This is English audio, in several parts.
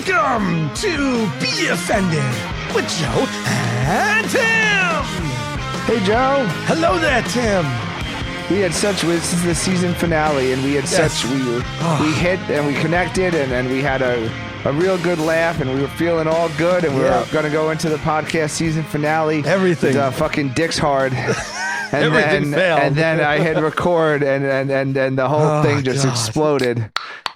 Welcome to Be Offended with Joe and Tim. Hey, Joe. Hello there, Tim. We had such, this is the season finale, and we had such, we hit and we connected, and we had a real good laugh, and we were feeling all good, and we were going to go into the podcast season finale. Everything. Fucking dicks hard. And Everything failed. And then I hit record, and the whole thing just exploded.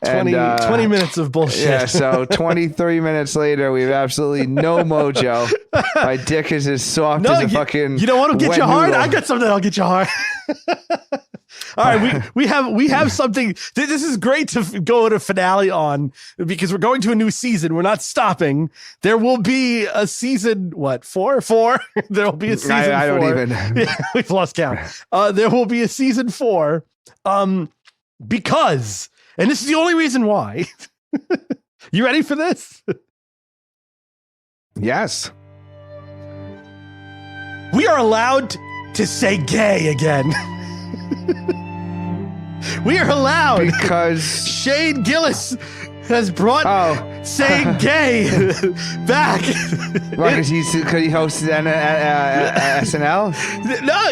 20 minutes of bullshit. Yeah, so 23 minutes later, we have absolutely no mojo. My dick is as soft as a fucking You don't want to get wet you hard? noodle. I got something that'll get you hard. All right, we have something. This is great to go to finale on because we're going to a new season. We're not stopping. There will be a season, what, four? There will be a season I four. don't even. Yeah, we've lost count. There will be a season 4 because, and this is the only reason why. You ready for this? Yes. We are allowed to say gay again. We are allowed Because Shane Gillis has brought saying gay back. Right, because he hosted SNL. No,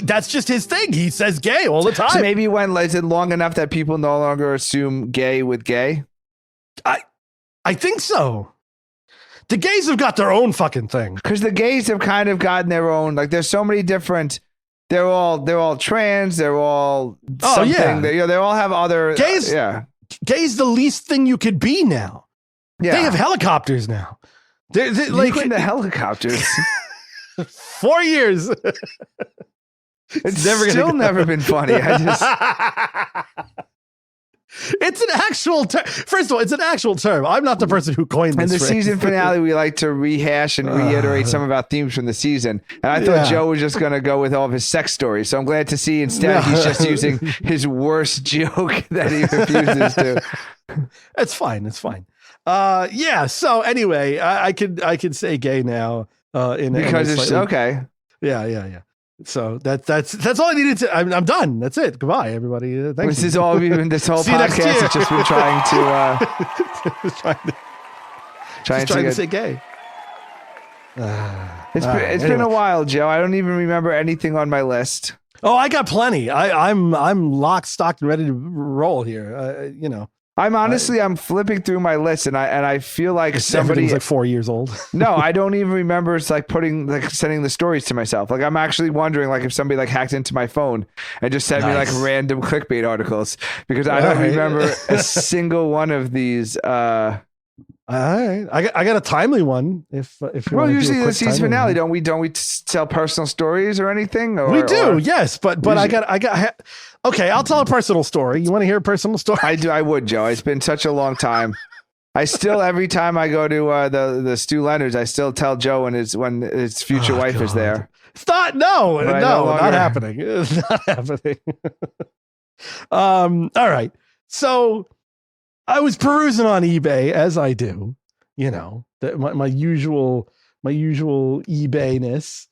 that's just his thing. He says gay all the time. So maybe is it long enough that people no longer assume gay with gay? I think so. The gays have got their own fucking thing. Because the gays have kind of gotten their own. Like, there's so many different. They're all trans. They're all something. Yeah. They all have other gays. Gay's the least thing you could be now. Yeah. They have helicopters now. They're like in the helicopters. 4 years. It's never been funny. It's an actual term. First of all, it's an actual term. I'm not the person who coined this. In the phrase. season finale, we like to rehash and reiterate some of our themes from the season. And I thought Joe was just going to go with all of his sex stories. So I'm glad to see instead he's just using his worst joke that he refuses to. It's fine. It's fine. So anyway, I could say gay now. Because it's okay. Yeah. So that's all I needed to. I'm done. That's it. Goodbye, everybody. Thank This you. is all we've been. This whole podcast has just been trying to say gay. It's been a while, Joe. I don't even remember anything on my list. Oh, I got plenty. I'm locked, stocked, and ready to roll here. I'm flipping through my list, and I feel like somebody's like 4 years old. No, I don't even remember. It's like sending the stories to myself. Like, I'm actually wondering, like, if somebody like hacked into my phone and just sent me like random clickbait articles, because I don't remember a single one of these. All right, I got a timely one. If you usually the season finale, don't we tell personal stories or anything? We do, yes, but I got. Okay, I'll tell a personal story. You want to hear a personal story? I do. I would, Joe. It's been such a long time. I still, every time I go to the Stu Leonard's, I still tell Joe when his future wife is there. It's not. No, not happening. It's not happening. All right. So I was perusing on eBay, as I do. You know, my usual eBay-ness,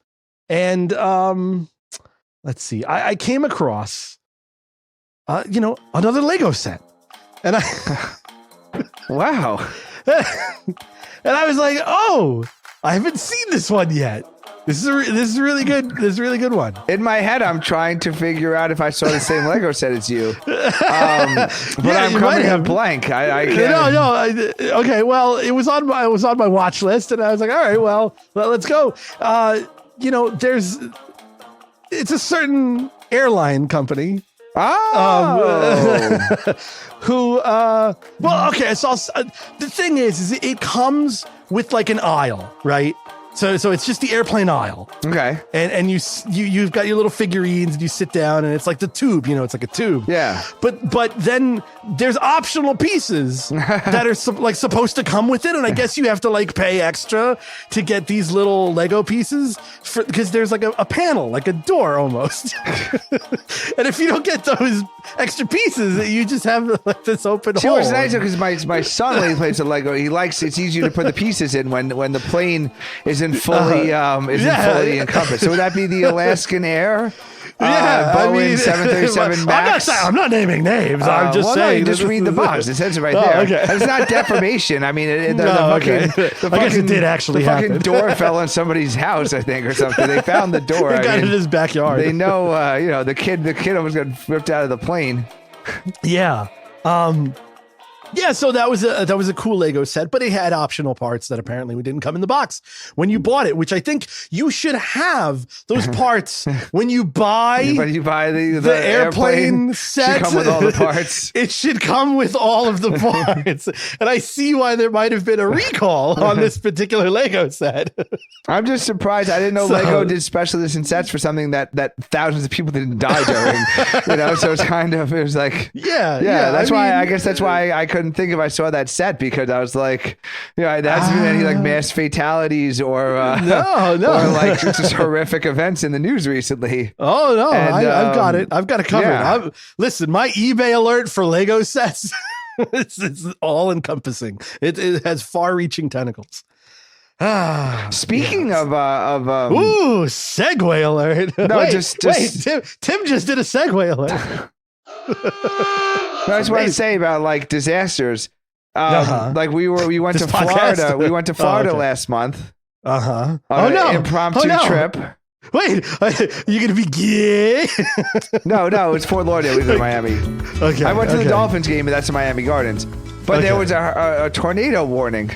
and let's see. I came across. Another Lego set. And wow. And I was like, oh, I haven't seen this one yet. This is really good. This is a really good one. In my head, I'm trying to figure out if I saw the same Lego set as you. But I'm coming in blank. I can't. No. Okay. Well, it was on my watch list, and I was like, all right, well, let's go. It's a certain airline company. Who the thing is it comes with like an aisle, right? So it's just the airplane aisle. Okay. And you've got your little figurines, and you sit down, and it's like the tube, it's like a tube. Yeah. But then there's optional pieces that are supposed to come with it, and I guess you have to like pay extra to get these little Lego pieces because there's like a panel, like a door almost. And if you don't get those extra pieces, you just have like this open hole. It's nice because my son, when he plays with Lego, it's easier to put the pieces in when the plane isn't fully encompassed. So would that be the Alaskan Air? Boeing 737 Max. I'm not naming names. I'm just saying. No, you just read the box. It says it right there. Okay. It's not defamation. I mean, I guess it did actually happen. The fucking door fell on somebody's house, I think, or something. They found the door. They got it in his backyard. They know, the kid almost got ripped out of the plane. Yeah. Yeah, so that was a cool Lego set, but it had optional parts that apparently didn't come in the box when you bought it, which I think you should have those parts when you buy. When you buy the airplane set, should come with all the parts. It should come with all of the parts, and I see why there might have been a recall on this particular Lego set. I'm just surprised. I didn't know Lego did special edition sets for something that thousands of people didn't die during. So it was like yeah. I guess that's why I couldn't think if I saw that set, because I was like, there hasn't been any like mass fatalities or or like just horrific events in the news recently. Oh no, and, I've got it. I've got it covered. Yeah. Listen, my eBay alert for Lego sets, it's all encompassing. It has far-reaching tentacles. Speaking of segue alert. No, wait, just Tim just did a segue alert. I just want to say about like disasters. Like we went to Florida. We went to Florida last month. On an impromptu trip. Wait, you gonna be gay? No, it's Fort Lauderdale. We live in Miami. Okay. I went to the Dolphins game, and that's in Miami Gardens. But there was a tornado warning.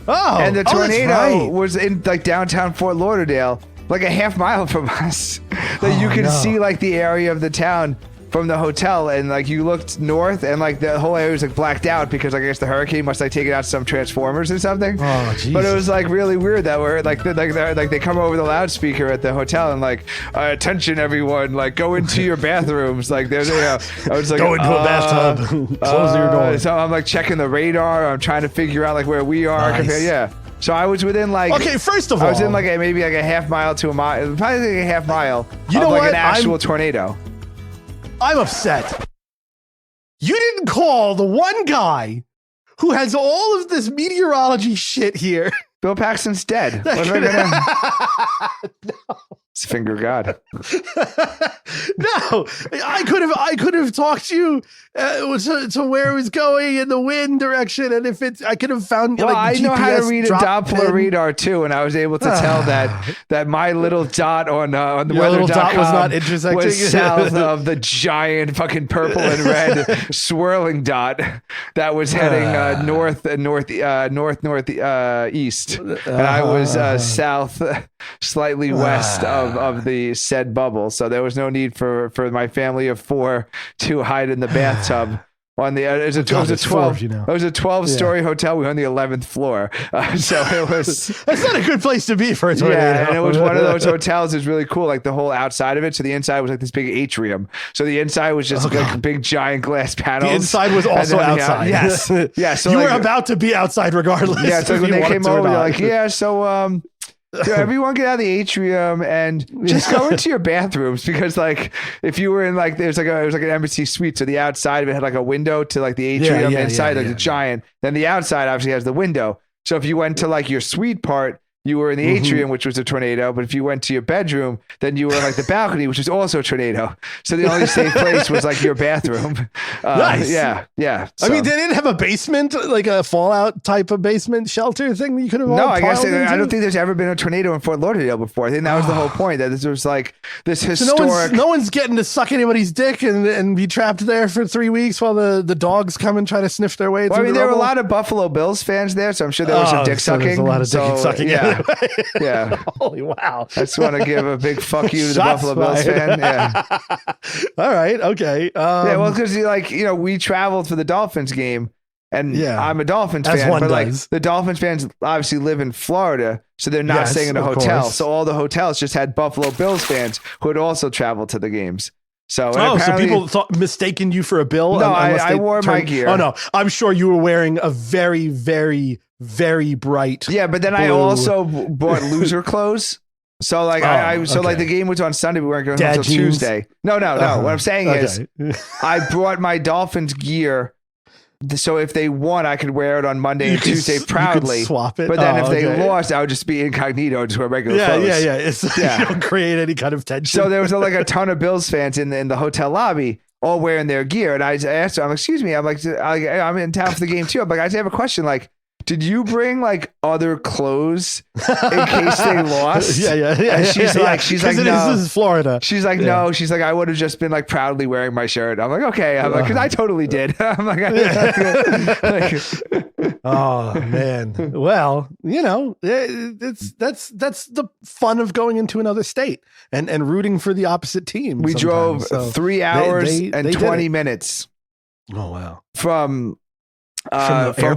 Oh, and the tornado was in like downtown Fort Lauderdale, like a half mile from us. That you could see like the area of the town from the hotel, and like you looked north, and like the whole area was like blacked out because I guess the hurricane must like taken out some transformers or something. Oh, Jesus. But it was like really weird that we're like they come over the loudspeaker at the hotel and like attention everyone, like go into your bathrooms. Like there's I was like go into a bathtub, close your door. So I'm like checking the radar. I'm trying to figure out like where we are. Nice. So I was within like first of all, I was in like maybe like a half mile to a mile, probably like a half mile. You know like an actual tornado. I'm upset. You didn't call the one guy who has all of this meteorology shit here. Bill Paxton's dead. What am I gonna... No. It's finger God. No, I could have talked you to where it was going in the wind direction, and if I could have found. Well, like, I know how to read a Doppler pin. radar too, and I was able to tell that my little dot on the weather.com was not intersecting. Was south of the giant fucking purple and red swirling dot that was heading northeast, and I was south, slightly west of the said bubble. So there was no need for my family of four to hide in the bathtub. On the it was a 12-story hotel. We were on the 11th floor, so it was. That's not a good place to be for a tornado. Yeah, and it was one of those hotels. It was really cool, like the whole outside of it. So the inside was like this big atrium. So the inside was just like big giant glass panels. The inside was also outside. Yes, yeah. So you like, were about to be outside regardless. Yeah, so when they came over, they're like, yeah, so everyone get out of the atrium and just go into your bathrooms, because like if you were in like it was like an embassy suite, so the outside of it had like a window to like the atrium, inside like the giant. Then the outside obviously has the window. So if you went to like your suite part, you were in the atrium, which was a tornado. But if you went to your bedroom, then you were in like the balcony, which was also a tornado. So the only safe place was like your bathroom. Nice. Yeah. So. I mean, they didn't have a basement, like a fallout type of basement shelter thing that you could have. No, I guess I don't think there's ever been a tornado in Fort Lauderdale before. I think that was the whole point, that this was like this historic. So no one's getting to suck anybody's dick and be trapped there for 3 weeks while the dogs come and try to sniff their way. Well, I mean, there were a lot of Buffalo Bills fans there, so I'm sure there was some dick sucking. There's a lot of dick sucking. Yeah. Yeah. Holy wow. I just want to give a big fuck you to the Buffalo Bills fan. Yeah. All right. Okay. Yeah. Well, because we traveled for the Dolphins game, and I'm a Dolphins fan, but like the Dolphins fans obviously live in Florida, so they're not staying in a hotel. So all the hotels just had Buffalo Bills fans who had also traveled to the games. So so people mistaken you for a Bill? No, I wore my gear. Oh no, I'm sure you were wearing a very, very, very bright. Yeah, but then blue. I also bought loser clothes. So like like the game was on Sunday. We weren't going home until Tuesday. No. What I'm saying is, I brought my Dolphins gear so if they won, I could wear it on Monday and Tuesday proudly. You could swap it. But then if they lost, I would just be incognito, just wear regular clothes. Yeah. You don't create any kind of tension. So there was like a ton of Bills fans in the hotel lobby, all wearing their gear. And I asked them, I'm like, excuse me, I'm like, I'm in town for the game too. I'm like, I just have a question. Like, did you bring like other clothes in case they lost? Yeah. She's like, no. This is Florida. She's like, no. She's like, I would have just been like proudly wearing my shirt. I'm like, okay. I'm like, because I totally did. I'm like, oh man. Well, that's the fun of going into another state and rooting for the opposite team. We drove 3 hours and 20 minutes. Oh wow. From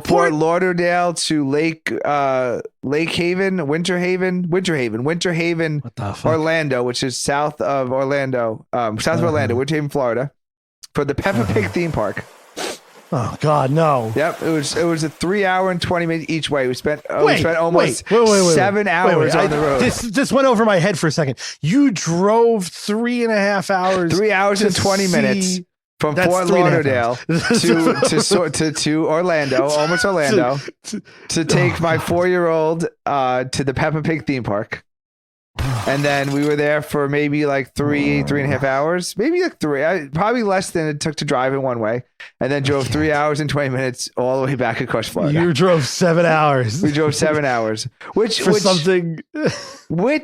Fort Lauderdale to Lake Haven, Winter Haven, Orlando, which is south of Orlando, Winter Haven, Florida, for the Peppa Pig theme park. Oh God, no! Yep, it was a 3 hour and 20 minutes each way. We spent almost 7 hours on the road. This went over my head for a second. You drove 3.5 hours. 3 hours and 20 minutes. From Fort Lauderdale to Orlando, almost Orlando, to take my 4-year-old to the Peppa Pig theme park. And then we were there for maybe like 3.5 hours, maybe like 3, probably less than it took to drive in one way. And then drove 3 hours and 20 minutes all the way back across Florida. You drove 7 hours. We drove 7 hours, which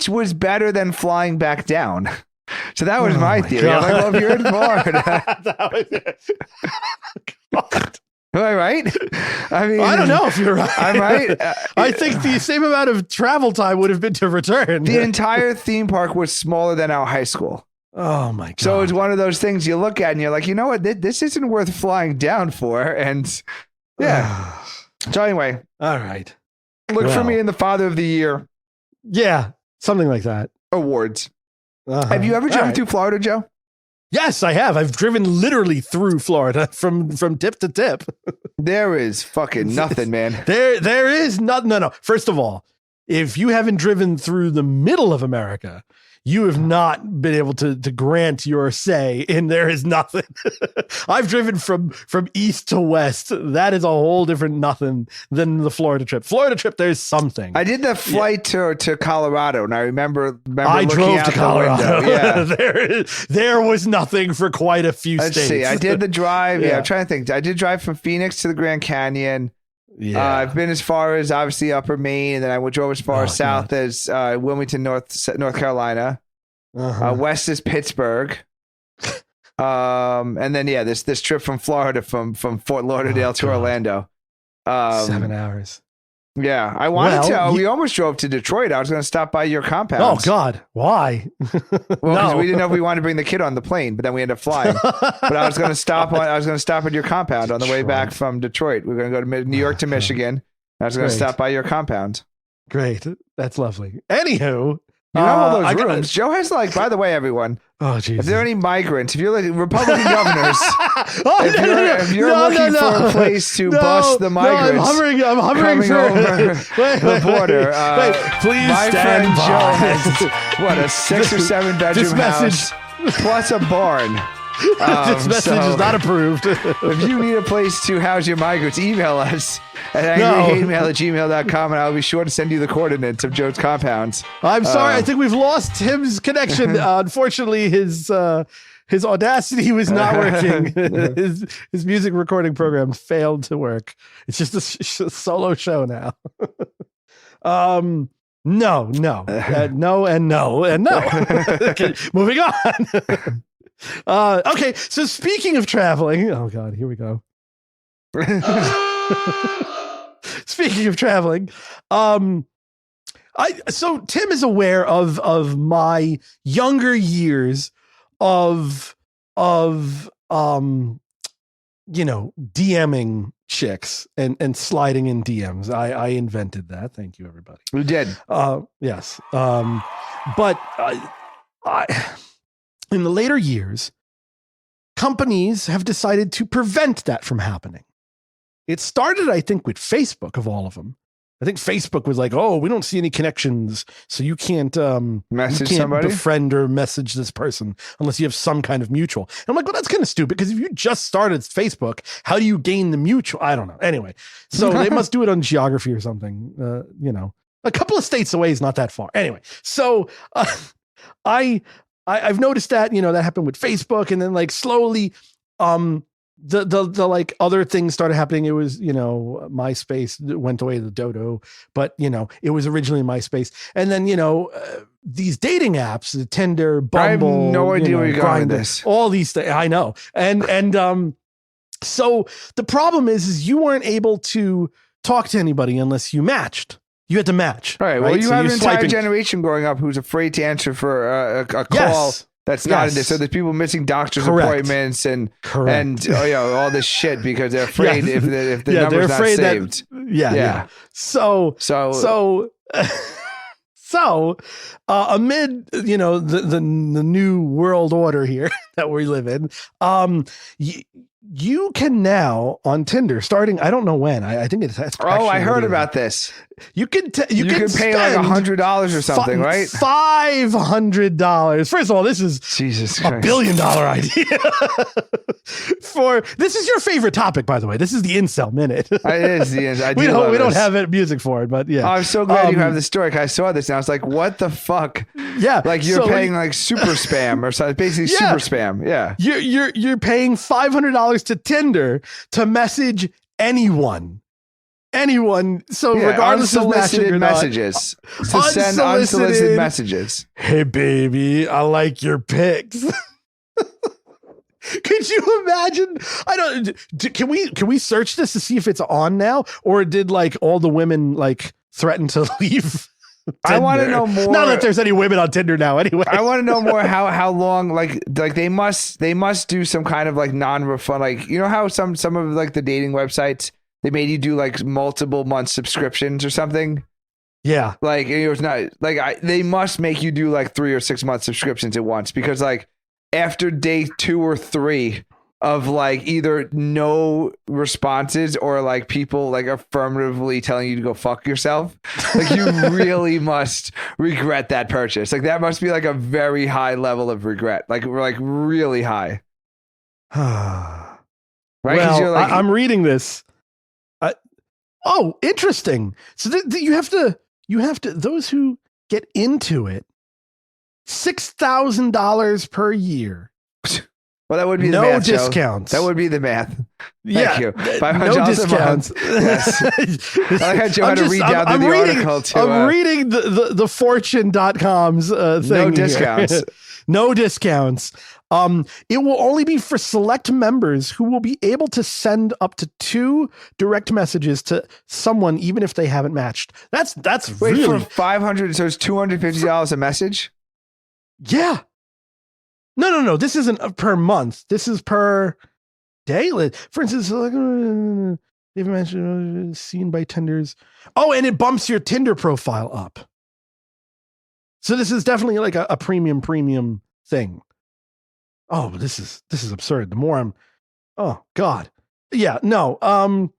was better than flying back down. So that was my theory. I'm like, well, if you're in Florida. Am I right? I mean, I don't know if you're right. I'm right. I think the same amount of travel time would have been to return. The entire theme park was smaller than our high school. Oh my God. So it's one of those things you look at and you're like, you know what? This isn't worth flying down for. And yeah. So anyway. All right. Look for me in the Father of the Year. Yeah. Something like that. Awards. Have you ever driven through Florida, Joe? Yes, I have. I've driven literally through Florida from tip to tip. There is fucking nothing, man. There is nothing. No. First of all, if you haven't driven through the middle of America, you have not been able to grant your say in there is nothing. I've driven from east to west. That is a whole different nothing than the Florida trip. Florida trip, there's something. I did the flight to Colorado, and I remember I looking drove out to Colorado. Yeah. there was nothing for quite a few states. Let's see. I did the drive. Yeah, I'm trying to think. I did drive from Phoenix to the Grand Canyon. Yeah, I've been as far as obviously Upper Maine, and then I drove as far south as Wilmington, North Carolina. West is Pittsburgh. And then this trip from Florida from Fort Lauderdale to Orlando. 7 hours. Yeah, I wanted to. We almost drove to Detroit. I was going to stop by your compound. Oh God, why? Well, we didn't know if we wanted to bring the kid on the plane, but then we ended up flying. But I was going to stop at your compound on the way back from Detroit. We were going to go to New York to Michigan. I was going to stop by your compound. Great, that's lovely. Anywho. You know all those rooms. Joe has by the way, everyone. Oh, Jesus. If there are any migrants, if you're like Republican governors, if you're looking for a place to bust the migrants, I'm hovering for over the border. Please my stand friend by. Joe has a 6 or 7 bedroom house plus a barn. This message is not approved. If you need a place to house your migrants, email us at angryhatemail@gmail.com, and I'll be sure to send you the coordinates of Joe's compounds. I'm sorry. I think we've lost Tim's connection. Unfortunately, his Audacity was not working. his music recording program failed to work. It's just a solo show now. No, and no. Okay, moving on. Okay, so speaking of traveling, oh God, here we go. Speaking of traveling, so Tim is aware of my younger years of DMing chicks and sliding in DMs. I invented that. Thank you, everybody. We did. Yes. But in the later years, companies have decided to prevent that from happening. It started, I think, with Facebook, of all of them. I think Facebook was like, oh, we don't see any connections, so you can't message somebody, befriend or message this person unless you have some kind of mutual. And I'm like, well, that's kind of stupid because if you just started Facebook, how do you gain the mutual? I don't know. Anyway, so they must do it on geography or something. A couple of states away is not that far. Anyway, so I've noticed that that happened with Facebook, and then like slowly, the like other things started happening. It was, MySpace went away, the dodo, but it was originally MySpace. And then, these dating apps, the Tinder, Bumble, I have no idea where you're going with this. All these things. I know. And so the problem is you weren't able to talk to anybody unless you matched. You had to match. Right. Well, you have an entire generation growing up who's afraid to answer for a call. Yes. That's not in this. So there's people missing doctor's appointments and all this shit because they're afraid if the number's not saved. So amid the new world order here that we live in, you can now on Tinder starting, I don't know when. I think it's I heard about this. You can pay like $100 or something, right? $500. First of all, this is Jesus Christ. $1 billion idea. This is your favorite topic, by the way. This is the incel minute. It is the incel. We don't have music for it, but yeah. I'm so glad you have the story. I saw this and I was like, what the fuck? Yeah, like you're paying like super spam or something. Basically, super spam. Yeah, you're paying $500 to Tinder to message anyone. So regardless of unsolicited messages, to send unsolicited messages. Hey baby, I like your pics. Could you imagine? Can we search this to see if it's on now, or did like all the women like threaten to leave? Tinder? I want to know more. Not that there's any women on Tinder now, anyway. I want to know more how long like they must do some kind of like non-refund, like how some of like the dating websites, they made you do like multiple month subscriptions or something. Yeah. Like it was not like they must make you do like 3 or 6 month subscriptions at once, because like after day 2 or 3 of like either no responses or like people like affirmatively telling you to go fuck yourself, like you really must regret that purchase. Like that must be like a very high level of regret. Like we're like really high. Right? Well, I'm reading this. Oh, interesting. So you have to those who get into it, $6,000 per year. Well, that would be the math. No discounts. That would be the math. Thank you. No discounts. Yes. I like how Joe had to read down through the article too. I'm reading the fortune.com's thing. No discounts. No discounts. It will only be for select members who will be able to send up to 2 direct messages to someone, even if they haven't matched. That's Wait, really for $500. So it's $250 a message. Yeah. No. This isn't per month. This is per day. For instance, like they've mentioned seen by Tinders. Oh, and it bumps your Tinder profile up. So this is definitely like a premium thing. Oh, this is absurd. The more oh God. Yeah, no. I'm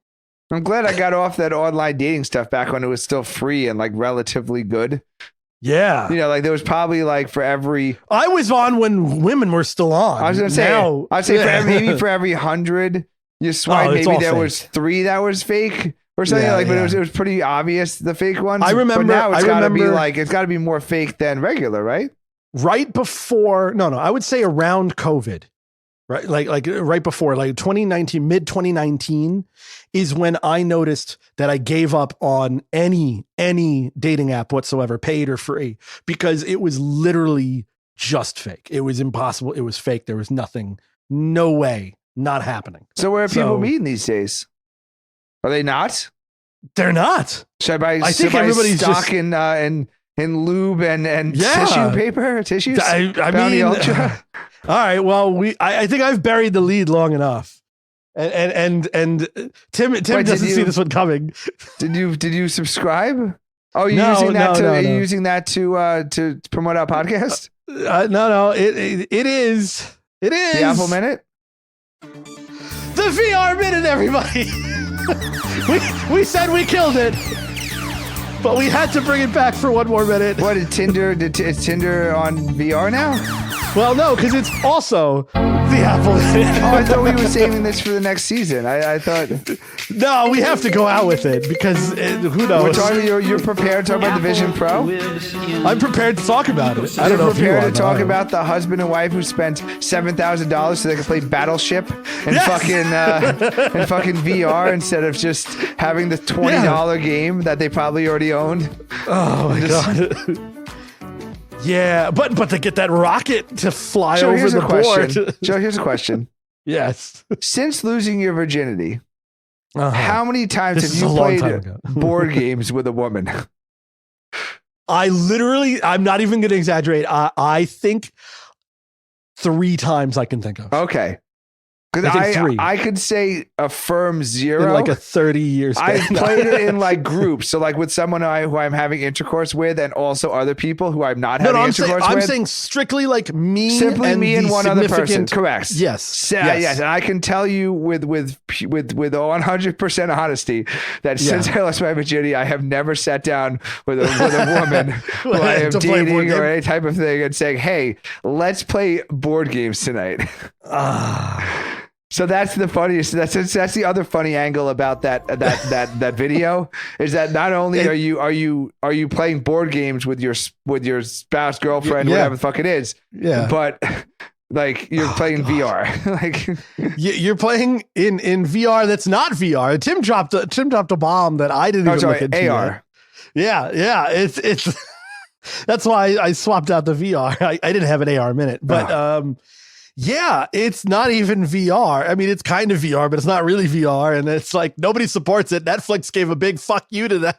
glad I got off that online dating stuff back when it was still free and like relatively good. Yeah. Like there was probably like for every... I was on when women were still on. I was going to say, I'd say maybe for every 100 you swipe, maybe there was 3 that was fake or something but it was pretty obvious, the fake ones. I remember. But now it's got to be more fake than regular, right? Right before, no, I would say around COVID, right? Like right before, like 2019, mid 2019 is when I noticed that I gave up on any dating app whatsoever, paid or free, because it was literally just fake. It was impossible. It was fake. There was nothing, no way, not happening. So where are people meeting these days? Are they not? They're not. I think everybody's stock just in lube and tissue paper, tissues. I mean, all right. Well, I think I've buried the lead long enough, and Tim doesn't see this one coming. Did you subscribe? Oh, you're using that to promote our podcast? No. It is the Apple Minute. The VR Minute, everybody. we said we killed it. But we had to bring it back for one more minute. What is Tinder? Is Tinder on VR now? Well, no, because it's also the Apple. Oh, I thought we were saving this for the next season. I thought. No, we have to go out with it because who knows? We're talking. You're prepared to talk about the Vision Pro? I'm prepared to talk about it. I don't know if you prepared are, to talk about the husband and wife who spent $7,000 so they could play Battleship and fucking VR instead of just having the $20 game that they probably already owned. Oh my god. Yeah, but to get that rocket to fly over the board. Joe, here's a question. Yes. Since losing your virginity, how many times have you played board games with a woman? I'm not even going to exaggerate. I think 3 times I can think of. Okay. Because I could say a firm 0. In like a 30-year span. I've played it in like groups. So like with someone who I'm having intercourse with and also other people who I'm not having intercourse with. I'm saying strictly like me and one other person. Correct. Yes. Yes. And I can tell you with 100% honesty that since I lost my virginity, I have never sat down with a woman who I am dating or any type of thing and saying, hey, let's play board games tonight. So that's the funniest. That's the other funny angle about that video is that not only are you playing board games with your spouse, girlfriend, whatever the fuck it is, but like you're playing VR. Like you're playing in VR that's not VR. Tim dropped a bomb that I didn't even look into. AR. Yeah, it's that's why I swapped out the VR. I didn't have an AR minute, but yeah, it's not even VR. I mean, it's kind of VR, but it's not really VR. And it's like nobody supports it. Netflix gave a big fuck you to them.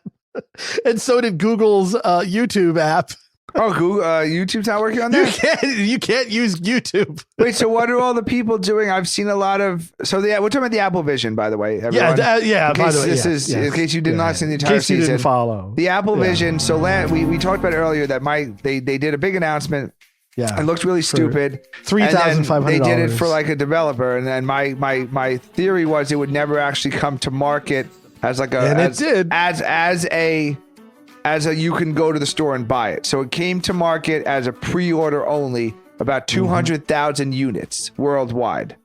And so did Google's YouTube app. Oh, Google, YouTube's not working on that? You can't use YouTube. Wait, so what are all the people doing? I've seen a lot of... So we're talking about the Apple Vision, by the way. Everyone. By the way. In case you did not see the entire season. In case you didn't follow. The Apple Vision. So we talked about it earlier that they did a big announcement. Yeah, it looked really stupid. $3,500. They did it for like a developer, and then my theory was it would never actually come to market as like as a you can go to the store and buy it. So it came to market as a pre-order only, about 200,000 units worldwide.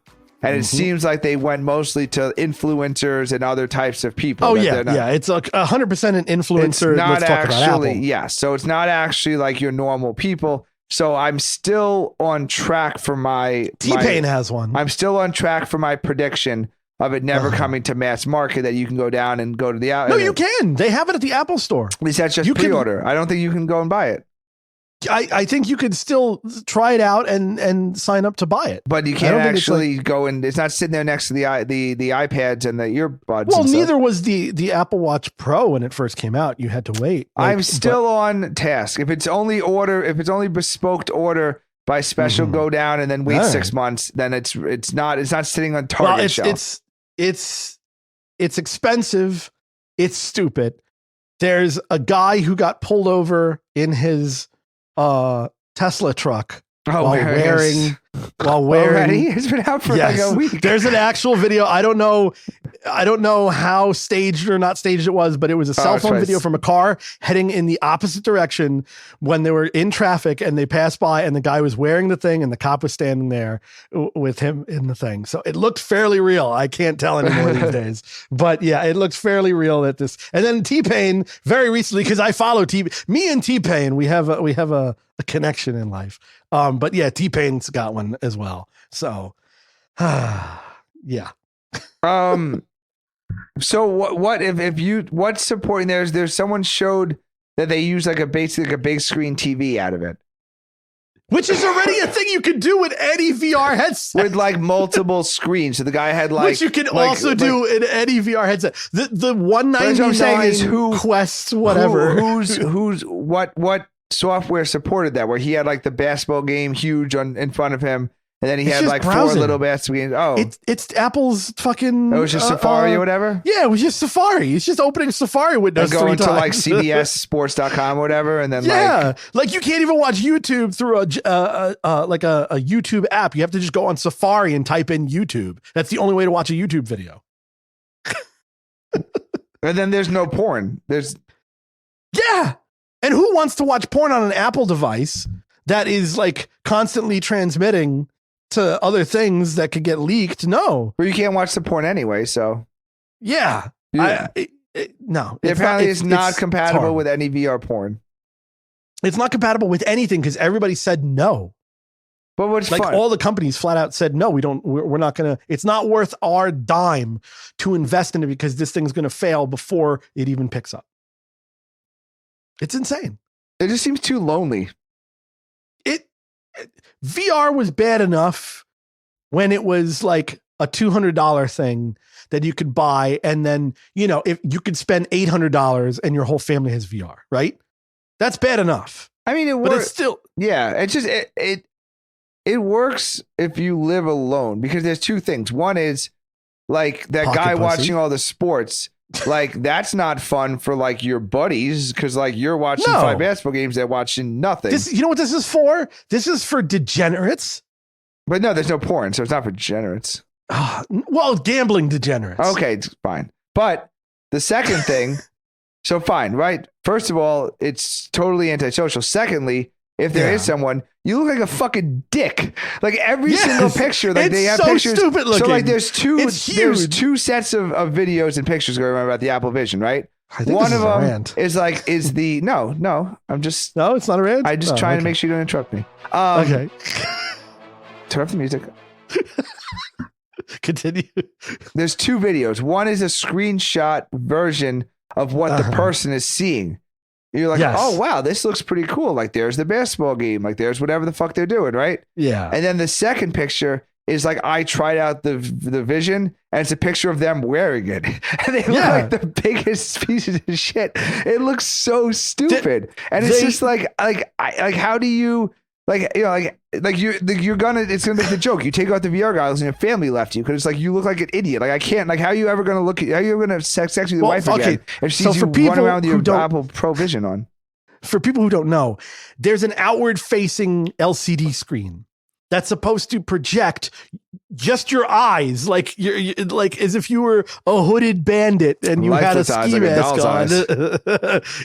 And it seems like they went mostly to influencers and other types of people. Oh, yeah. It's 100% an influencer. It's not Let's talk about Apple. Yeah. So it's not actually like your normal people. So I'm still on track for my... T-Pain has one. I'm still on track for my prediction of it never coming to mass market, that you can go down and go to the... No, you can. They have it at the Apple Store. At least that's just pre-order. I don't think you can go and buy it. I think you could still try it out and sign up to buy it. But you can't actually go and... It's not sitting there next to the iPads and the earbuds. Well, neither was the Apple Watch Pro when it first came out. You had to wait. I'm still on task. If it's only bespoke to order by special, go down and then wait 6 months, then it's not sitting on Target shelf. It's expensive. It's stupid. There's a guy who got pulled over in his Tesla truck while wearing already? It's been out for like a week. There's an actual video. I don't know how staged or not staged it was, but it was a cell phone video from a car heading in the opposite direction when they were in traffic, and they passed by and the guy was wearing the thing and the cop was standing there with him in the thing. So it looked fairly real. I can't tell anymore these days, but yeah, it looks fairly real at this. And then T-Pain very recently, because I follow me and T-Pain, we have a connection in life. But yeah, T-Pain's got one as well. So, yeah. So what's supporting there's someone showed that they use like a big screen TV out of it. Which is already a thing you can do with any VR headset. With like multiple screens. So the guy had like... Which you can also do in any VR headset. The $199 Quest, whatever. What software supported that, where he had like the basketball game huge in front of him, and then he had like browsing. 4 little basketball games. Oh, it's Apple's fucking... It was just Safari or whatever? Yeah, it was just Safari. It's just opening Safari windows and going 3 times. to like CBSSports.com or whatever, and then like you can't even watch YouTube through a YouTube app. You have to just go on Safari and type in YouTube. That's the only way to watch a YouTube video. And then there's no porn. Yeah. And who wants to watch porn on an Apple device that is like constantly transmitting to other things that could get leaked? No. Well, you can't watch the porn anyway, so. Yeah. Yeah. No. Apparently it's not compatible with any VR porn. It's not compatible with anything because everybody said no. But what's like fun? all the companies flat out said, no, we're not going to, it's not worth our dime to invest in it because this thing's going to fail before it even picks up. It's insane. It just seems too lonely. VR was bad enough when it was like a $200 thing that you could buy. And then, if you could spend $800 and your whole family has VR, right? That's bad enough. I mean, it works. But it's still. Yeah. It's just, it works if you live alone because there's two things. One is like that Pocket guy pussy. watching all the sports. Like that's not fun for like your buddies because like you're watching 5 basketball games, they're watching nothing. You know what this is for? This is for degenerates. But no, there's no porn, so it's not for degenerates. Well, gambling degenerates. Okay, it's fine. But the second thing, so fine, right? First of all, it's totally antisocial. Secondly, if there is someone, you look like a fucking dick. Like every single picture, like they have so pictures. Stupid looking. So like there's two sets of videos and pictures going around about the Apple Vision, right? I think one of them rant. is no. I'm just it's not a rant. I'm just trying to make sure you don't interrupt me. Okay. Turn off the music. Continue. There's two videos. One is a screenshot version of what the person is seeing. You're like, oh, wow, this looks pretty cool. Like, there's the basketball game. Like, there's whatever the fuck they're doing, right? Yeah. And then the second picture is like, I tried out the Vision, and it's a picture of them wearing it. And they look like the biggest pieces of shit. It looks so stupid. And it's just like how do you... you're gonna, it's gonna make the joke. You take out the VR goggles and your family left you because it's like you look like an idiot. Like I can't. Like how are you ever gonna look? How are you gonna sex with your wife again if she's you run around with your Apple Pro Vision on? For people who don't know, there's an outward-facing LCD screen that's supposed to project just your eyes, like you're like as if you were a hooded bandit and you had a ski mask on.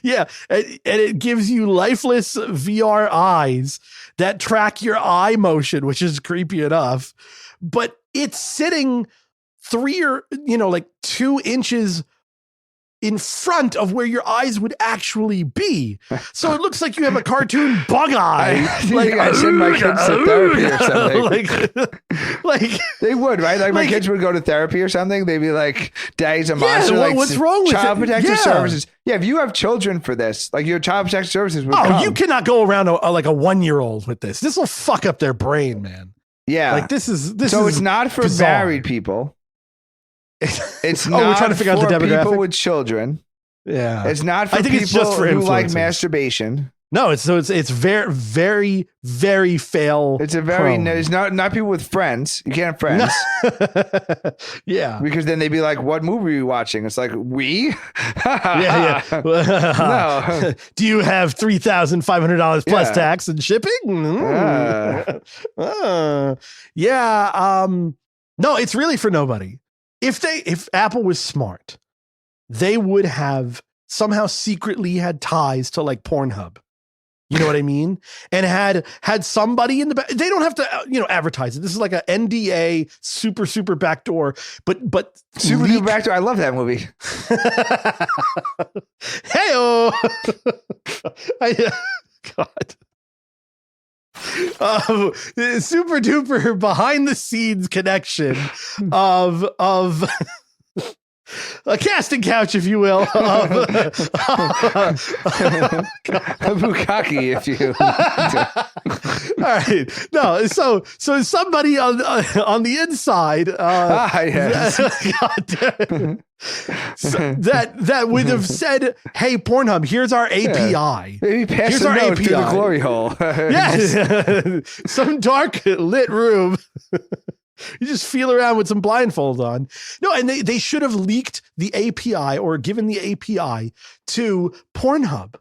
Yeah, and it gives you lifeless VR eyes that track your eye motion, which is creepy enough. But it's sitting 2 inches in front of where your eyes would actually be. So it looks like you have a cartoon bug eye. I send my kids to therapy or something. like they would, right? Like my kids would go to therapy or something. They'd be like, Daddy's a monster. Like, what's wrong with Child it? Protective Services. Yeah, if you have children for this, like your Child Protective Services would come. You cannot go around like a 1-year-old with this. This will fuck up their brain, man. Yeah. Like this is so it's not for bizarre. married people. It's not we're trying to figure out the demographic. People with children. Yeah. It's not for people it's just for who like influencers. masturbation. No, it's very, very, very fail. It's a very it's not people with friends. You can't have friends. Yeah. Because then they'd be like, what movie are you watching? It's like, we? Yeah. No. Do you have $3,500 plus tax and shipping? No, it's really for nobody. If Apple was smart, they would have somehow secretly had ties to like Pornhub. You know what I mean? And had somebody in the back. They don't have to, advertise it. This is like a NDA super backdoor, but super duper backdoor. I love that movie. Hey-oh. God. Super duper behind the scenes connection of a casting couch, if you will, of a bukkake, if you. All right, no, so somebody on the inside, yes. that would have said, "Hey, Pornhub, here's our API. Maybe pass here's the our note API through the glory hole." Yes, some dark lit room." You just feel around with some blindfolds on. No, and they should have leaked the API or given the API to Pornhub.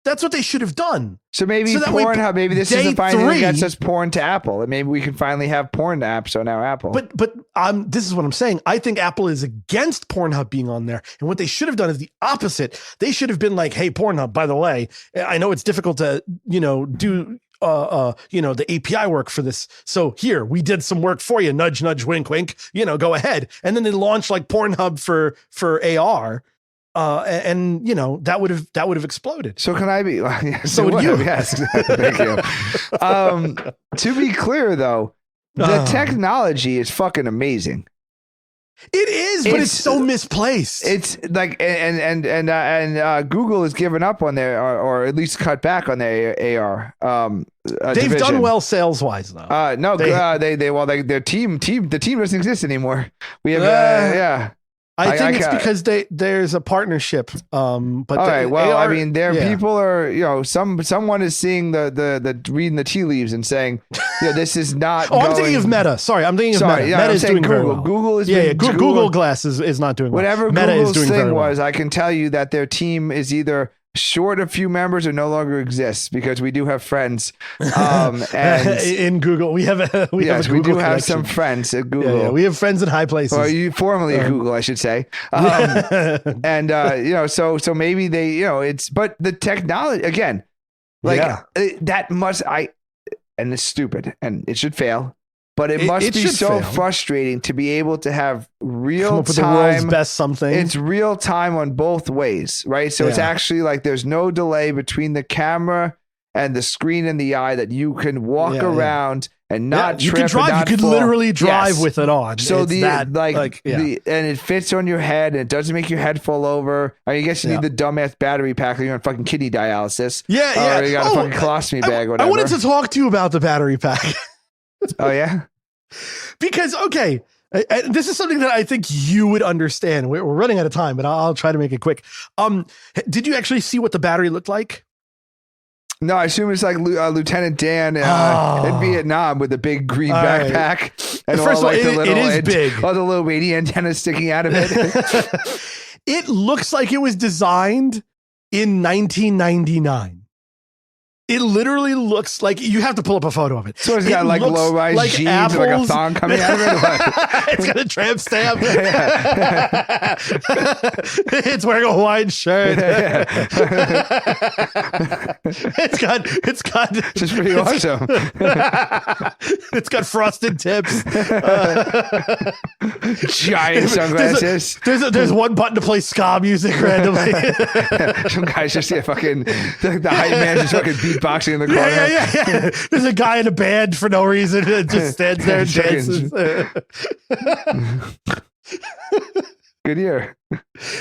That's what they should have done. So maybe that way, Pornhub, maybe this is day the finally that 3 gets us porn to Apple. And maybe we can finally have porn apps on our Apple. But this is what I'm saying. I think Apple is against Pornhub being on there. And what they should have done is the opposite. They should have been like, hey, Pornhub, by the way, I know it's difficult to, do the API work for this. So here, we did some work for you. Nudge, nudge, wink, wink, go ahead. And then they launched like Pornhub for AR. That would have exploded. So can I be? So would you? Yes, thank you. To be clear, though, the technology is fucking amazing. It is, but it's so misplaced. It's like, and Google has given up on their, or at least cut back on their AR. They've division. done well sales wise, though. Their team doesn't exist anymore. We have, I think it's because there's a partnership. But all right. Well, AR, I mean, people are, someone is seeing the reading the tea leaves and saying, this is not. I'm thinking of Meta. Sorry, I'm thinking of Meta. Yeah, Meta is doing Google. very well. Google is Google Glass is not doing well. Whatever Meta Google's is doing thing very well. was, I can tell you that their team is either short a few members or no longer exists, because we do have friends and in Google. We have a we do connection. have some friends at Google. Yeah, we have friends in high places. Or you formerly at Google, I should say. So maybe they, but the technology again, that must and it's stupid and it should fail. But it must be so frustrating to be able to have real time. The world's best something. It's real time on both ways, right? So it's actually like there's no delay between the camera and the screen and the eye, that you can walk around and not trip. You can drive. You could literally drive with it on. So and it fits on your head and it doesn't make your head fall over. I mean, I guess you need the dumbass battery pack when you're on fucking kidney dialysis. Or you got a fucking colostomy bag or whatever. I wanted to talk to you about the battery pack. Oh yeah. Because, this is something that I think you would understand. We're running out of time, but I'll try to make it quick. Did you actually see what the battery looked like? No, I assume it's like Lieutenant Dan in Vietnam with a big green backpack. And first of all, it is big. All the little radio antennas sticking out of it. It looks like it was designed in 1999. It literally looks like, you have to pull up a photo of it. So it's got like low-rise jeans with like a thong coming out of it. It's got a tramp stamp. It's wearing a Hawaiian shirt. It's got. It's pretty awesome. It's got frosted tips. Giant sunglasses. There's one button to play ska music randomly. Some guys just get fucking the hype man just fucking beatboxing in the corner. Yeah. There's a guy in a band for no reason. It just stands there and dances. Good year.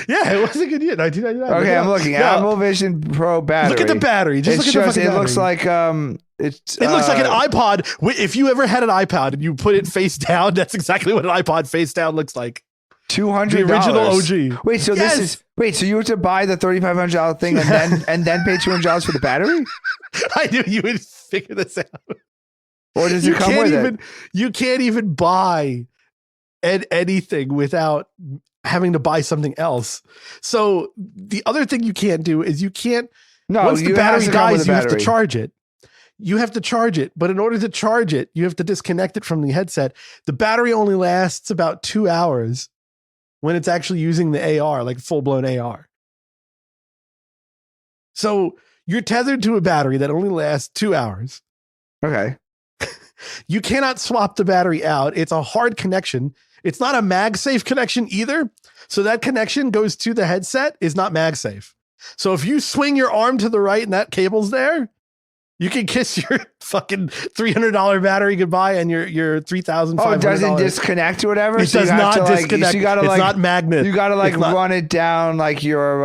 Yeah, it was a good year. 1999. Okay, I'm looking. Apple Vision Pro battery. Look at the battery. Just look at the fucking battery. It looks like it looks like an iPod. If you ever had an iPod and you put it face down, that's exactly what an iPod face down looks like. $200. The original OG. Wait, so so you were to buy the $3,500 thing and then pay $200 for the battery? I knew you would figure this out. Or does it come with it? You can't even buy anything without having to buy something else. So the other thing you can't do is once the battery dies, you have to charge it. You have to charge it, but in order to charge it, you have to disconnect it from the headset. The battery only lasts about 2 hours when it's actually using the AR, like full-blown AR. So you're tethered to a battery that only lasts 2 hours. Okay. You cannot swap the battery out. It's a hard connection. It's not a MagSafe connection either. So that connection goes to the headset is not MagSafe. So if you swing your arm to the right and that cable's there, you can kiss your fucking $300 battery goodbye and your $3,500. Oh, it doesn't disconnect or whatever. It does not disconnect. It's not magnet. You got to run it down like your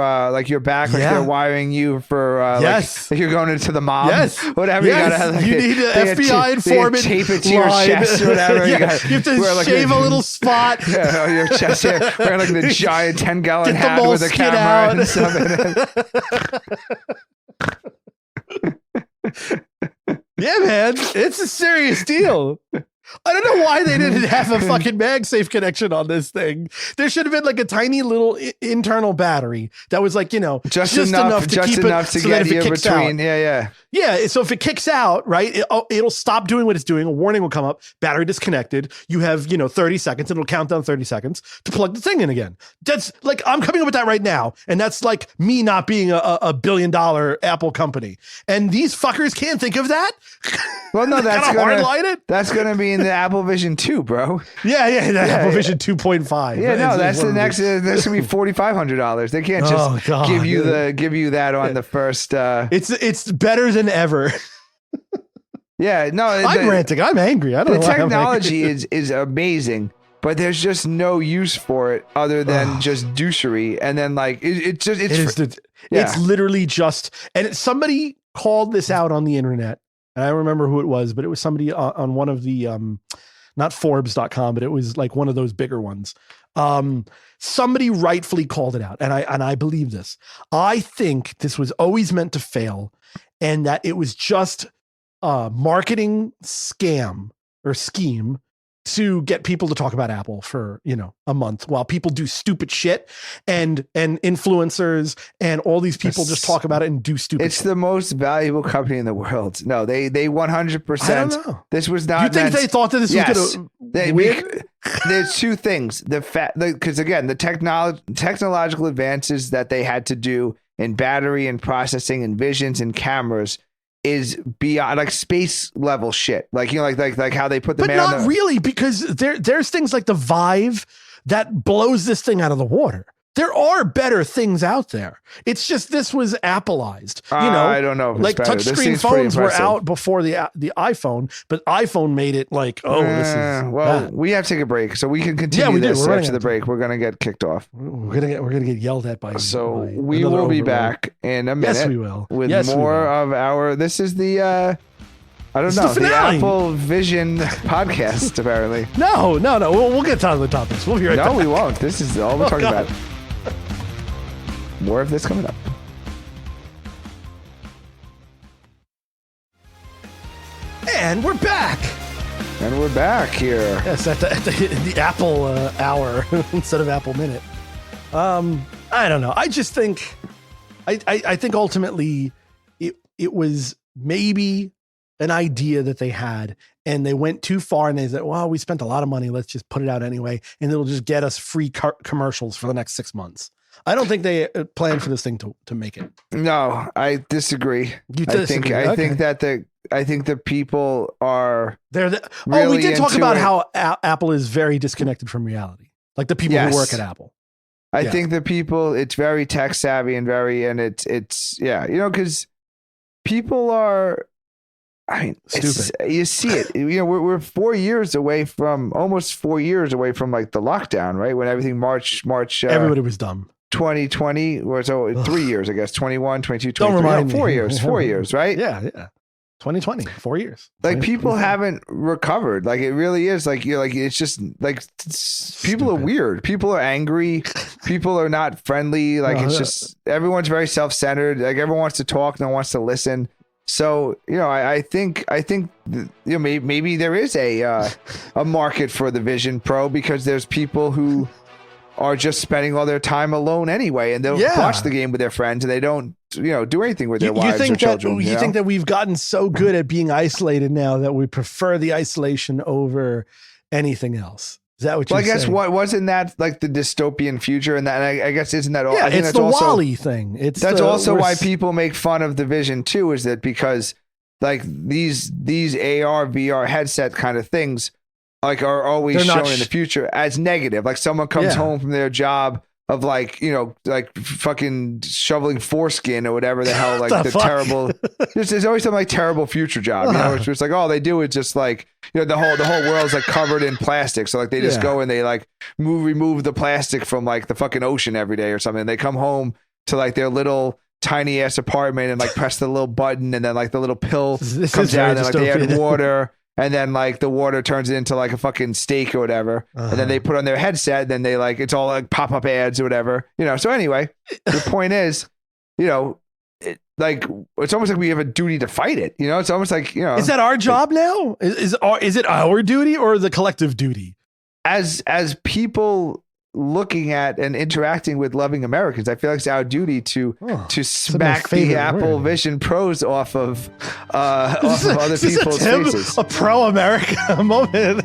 back, like they're wiring you for like you're going into the mob. Yes, whatever. Yes. You need an FBI informant. Tape it to your chest or whatever. You have to shave a little spot. Yeah, your chest hair. Wearing like the giant 10-gallon hat with a camera and stuff in it. Yeah, man, it's a serious deal. I don't know why they didn't have a fucking MagSafe connection on this thing. There should have been like a tiny little internal battery that was like, just enough to keep it so that if it kicks out. Yeah. So if it kicks out, right, it'll stop doing what it's doing. A warning will come up. Battery disconnected. You have 30 seconds. It'll count down 30 seconds to plug the thing in again. That's like, I'm coming up with that right now, and that's like me not being a $1 billion Apple company. And these fuckers can't think of that. Well, no, that's gonna be in the Apple Vision 2, bro. Yeah, Apple Vision 2.5. Yeah, no, that's the next. That's gonna be $4,500. They can't just give you that on the first. It's better than ever. Yeah, no, I'm ranting. I'm angry. I don't know. The technology is amazing, but there's just no use for it other than just douchery. And then like it's literally just. And somebody called this out on the internet. And I don't remember who it was, but it was somebody on one of the, not Forbes.com, but it was like one of those bigger ones. Somebody rightfully called it out. And I believe this. I think this was always meant to fail, and that it was just a marketing scam or scheme to get people to talk about Apple for, a month while people do stupid shit and influencers and all these people just talk about it and do stupid It's shit. The most valuable company in the world. No, they 100%. I don't know. This was not. You think they thought that this was going to There's two things. The fact, because again, the technological advances that they had to do in battery and processing and visions and cameras is beyond like space level shit. Like, like how they put the man on the... But not really, because there's things like the Vive that blows this thing out of the water. There are better things out there. It's just this was Appleized. I don't know. Like touchscreen phones were out before the iPhone, but iPhone made it like, this is well, bad. we have to take a break, so we can continue this after the break. We're gonna get kicked off. We're gonna get yelled at by. So we will be back in a minute. Yes, we will. With more of our. This is the. I don't know. The Apple Vision podcast, apparently. No. We'll get to the topics. We'll be right back. No, we won't. This is all we're talking about. More of this coming up. And we're back. Here. Yes, at the Apple hour instead of Apple minute. I don't know. I just think, I think ultimately it was maybe an idea that they had, and they went too far, and they said, well, we spent a lot of money. Let's just put it out anyway. And it'll just get us free commercials for the next 6 months. I don't think they planned for this thing to make it. No, I disagree. I think the people are. We did talk about how Apple is very disconnected from reality. Like the people who work at Apple. I think the people, it's very tech savvy and it's because people are. I mean, stupid. You see it. We're almost 4 years away from like the lockdown, right? When everything March. Everybody was dumb. 2020 or so 3 years, I guess. 21, 22, 23. Don't remind me. 4 years. 4 years, right? Yeah. 2020, 4 years. Like people haven't recovered. Like it really is. Like you're like it's just like people are weird. People are angry. People are not friendly. Like it's just everyone's very self-centered. Like everyone wants to talk, no one wants to listen. So I think maybe there is a market for the Vision Pro because there's people who are just spending all their time alone anyway, and they'll watch the game with their friends, and they don't do anything with their wives or children. You think that we've gotten so good at being isolated now that we prefer the isolation over anything else? Is that what you're saying? Well, I guess wasn't that like the dystopian future, and that I guess isn't that all? Yeah, I think it's the WALL-E thing. That's also why people make fun of the Vision too. Is that because like these AR VR headset kind of things like are always shown in the future as negative. Like someone comes home from their job of like fucking shoveling foreskin or whatever the hell, like the terrible. There's always some like terrible future job, it's just like all they do is just like the whole world's like covered in plastic, so like they just go and they like remove the plastic from like the fucking ocean every day or something. They come home to like their little tiny ass apartment and like press the little button, and then like the little pill comes out, and like they add water. And then like the water turns it into like a fucking steak or whatever. And then they put on their headset, and then they like, it's all like pop-up ads or whatever, So anyway, the point is, like it's almost like we have a duty to fight it. You know, it's almost like, you know, Is that our job now? Is it our duty or the collective duty? As people looking at and interacting with loving Americans, I feel like it's our duty to smack the Apple Vision Pros off of other people's faces. A pro-America moment.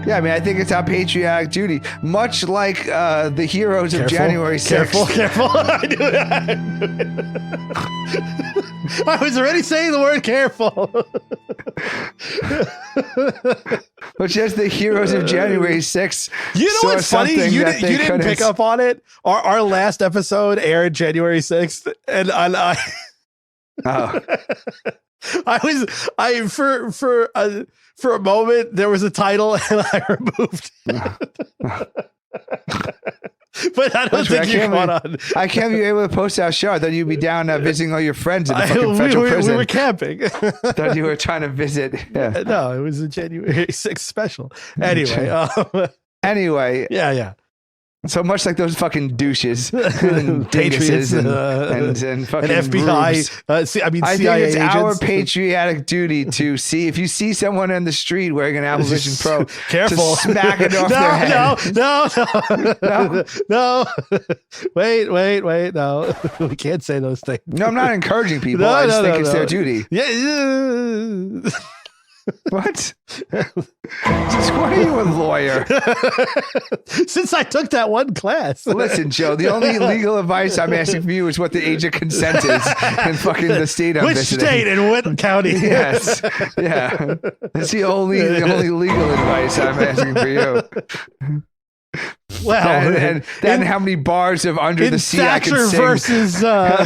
Yeah, I mean, I think it's our patriotic duty, much like the heroes of January 6th. Careful. I was already saying the word careful. But just the heroes of January 6th. You know what's funny? You didn't pick up on it. Our last episode aired January 6th, and I for a moment there was a title and I removed it. But I don't think you caught on. I can't be able to post our show. I thought you'd be down visiting all your friends in the fucking federal prison. We were camping. Thought you were trying to visit. Yeah. No, it was a January 6th special. Anyway. Yeah. So much like those fucking douches and Patriots and fucking FBI. I CIA think it's agents. our patriotic duty to see if you see someone in the street wearing an Apple Vision Pro, careful, to smack it off their head. No. Wait. No, we can't say those things. No, I'm not encouraging people. I just think it's their duty. Yeah. What? Why are you a lawyer? Since I took that one class. Listen, Joe, the only legal advice I'm asking for you is what the age of consent is in fucking the state I'm visiting. Which state and what county? Yes. Yeah. That's the only legal advice I'm asking for you. Well, and how many bars of Under the Sea I can sing versus how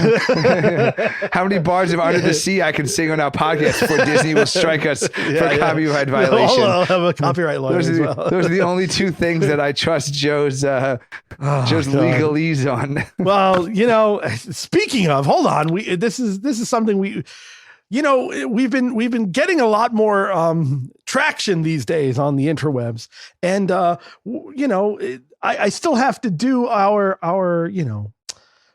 many bars of Under the Sea I can sing on our podcast before Disney will strike us for copyright violation. I'll have a copyright lawyer those are the only two things that I trust Joe's legalese on. Well, you know, speaking of, hold on, this is something we've been getting a lot more traction these days on the interwebs, and I still have to do our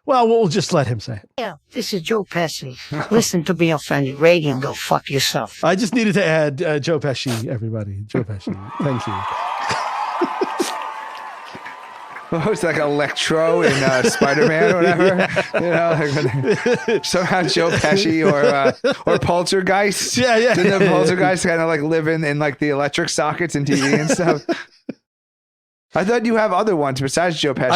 well, we'll just let him say it. Yeah, this is Joe Pesci. Listen to me on Family Radio and go fuck yourself. I just needed to add Joe Pesci, everybody. Joe Pesci. Thank you. Oh, it's like Electro in Spider-Man or whatever. Yeah. Somehow Joe Pesci or Poltergeist. Yeah. Didn't the Poltergeist kind of like live in like the electric sockets and TV and stuff? I thought you have other ones besides Joe Pesci.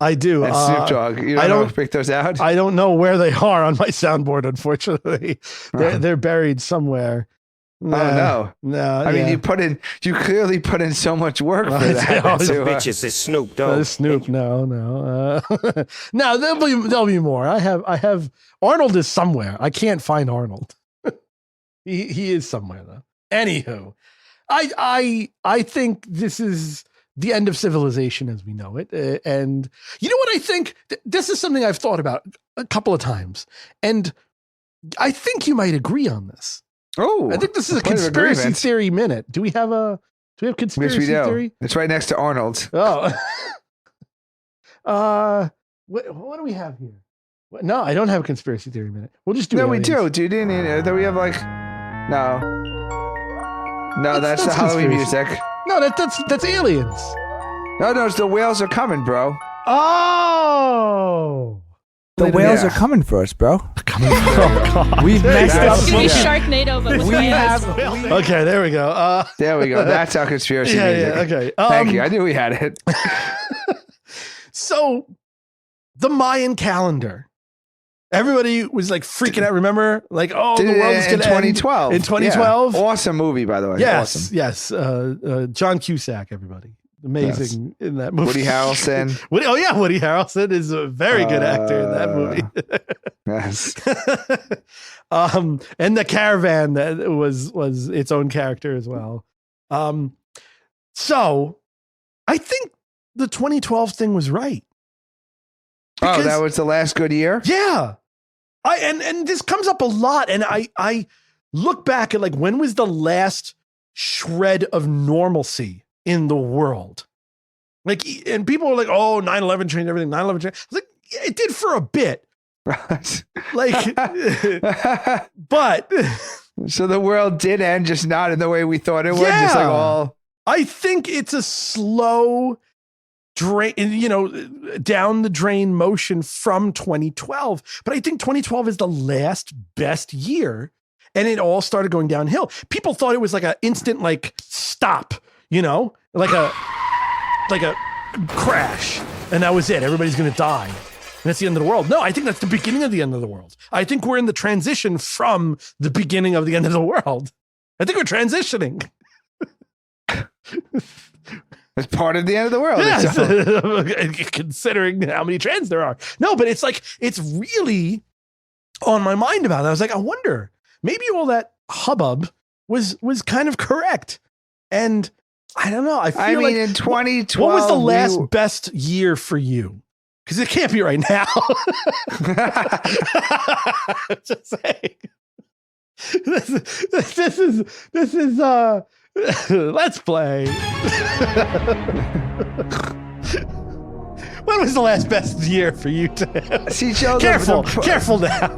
I do. And Snoop Dogg. You don't pick those out? I don't know where they are on my soundboard, unfortunately. They're buried somewhere. No. I mean, you clearly put in so much work for that. Bitches is Snoop Dogg. Snoop, no. No, there'll be more. I have Arnold is somewhere. I can't find Arnold. he is somewhere though. Anywho, I think this is the end of civilization as we know it. And you know what I think? This is something I've thought about a couple of times, and I think you might agree on this. Oh, I think this is a conspiracy theory minute. Do we have conspiracy theory? It's right next to Arnold's. Oh. What do we have here? No, I don't have a conspiracy theory minute. We'll just do it. No, we do, dude. Then we have like no, that's the Halloween music. No, that's aliens. No, it's the whales are coming, bro. Oh. The whales are coming for us, bro. We've messed up. It's gonna be Sharknado, but with whales. Okay, there we go. There we go. That's our conspiracy music. Yeah, okay. Thank you. I knew we had it. So, the Mayan calendar. Everybody was like freaking out. Remember, like, the world is going to 2012. In 2012, awesome movie, by the way. Yes, awesome. Yes. John Cusack, everybody. Amazing in that movie. Woody Harrelson. Woody Harrelson is a very good actor in that movie. Yes. And the caravan that was its own character as well. So I think the 2012 thing was right. Because, that was the last good year? Yeah. And this comes up a lot, and I look back at like when was the last shred of normalcy in the world? Like, and people are like, oh, 9/11 changed everything. 9/11 changed. I was like, yeah, it did for a bit. Like, but So the world did end, just not in the way we thought it would. Yeah. Just like all. I think it's a slow drain, down the drain motion from 2012. But I think 2012 is the last best year. And it all started going downhill. People thought it was like an instant, like, stop, like a crash. And that was it. Everybody's going to die. And that's the end of the world. No, I think that's the beginning of the end of the world. I think we're in the transition from the beginning of the end of the world. I think we're transitioning. It's part of the end of the world. Yes. Considering how many trans there are. No, but it's like, it's really on my mind about it. I was like, I wonder, maybe all that hubbub was kind of correct. And I don't know. I mean, in 2012, what was the last best year for you? Because it can't be right now. Just saying. This is let's play. When was the last best year for you? See, Joe, careful now.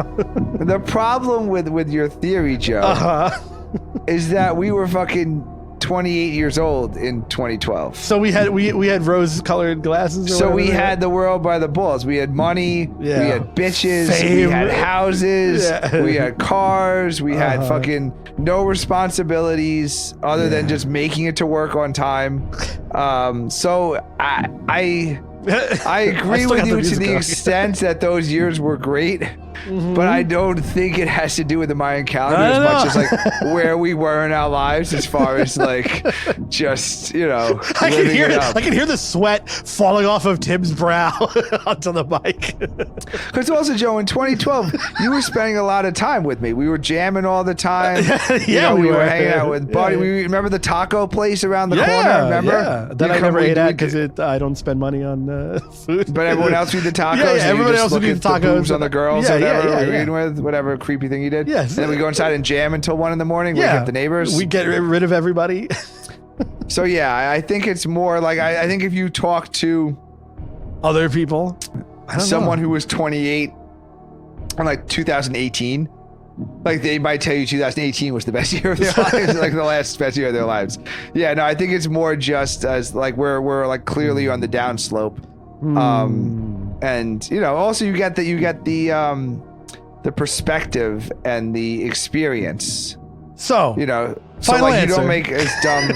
The problem with your theory, Joe, is that we were fucking 28 years old in 2012. So we had rose-colored glasses. So we had the world by the balls. We had money. Yeah. We had bitches. Fame. We had houses. Yeah. We had cars. We had fucking no responsibilities other than just making it to work on time. So I agree with you to the extent that those years were great. But I don't think it has to do with the Mayan calendar as much as like where we were in our lives, as far as like just I can hear the sweat falling off of Tim's brow onto the mic. Because also, Joe, in 2012, you were spending a lot of time with me. We were jamming all the time. We were hanging out with Buddy. We remember the taco place around the corner. Remember? Yeah. That I never ate at because I don't spend money on food. But everyone else would eat the tacos. Yeah, everybody else would eat the tacos. Boobs on the girls. Yeah, with whatever creepy thing you did. Yes. And then we go inside and jam until 1 a.m. Wake up the neighbors. We get rid of everybody. So yeah, I think it's more like I think if you talk to other people, someone who was 28 in like 2018, like they might tell you 2018 was the best year of their lives, like the last best year of their lives. Yeah, no, I think it's more just as like we're like clearly on the downslope. And also you get the perspective and the experience. So final answer. You don't make as dumb.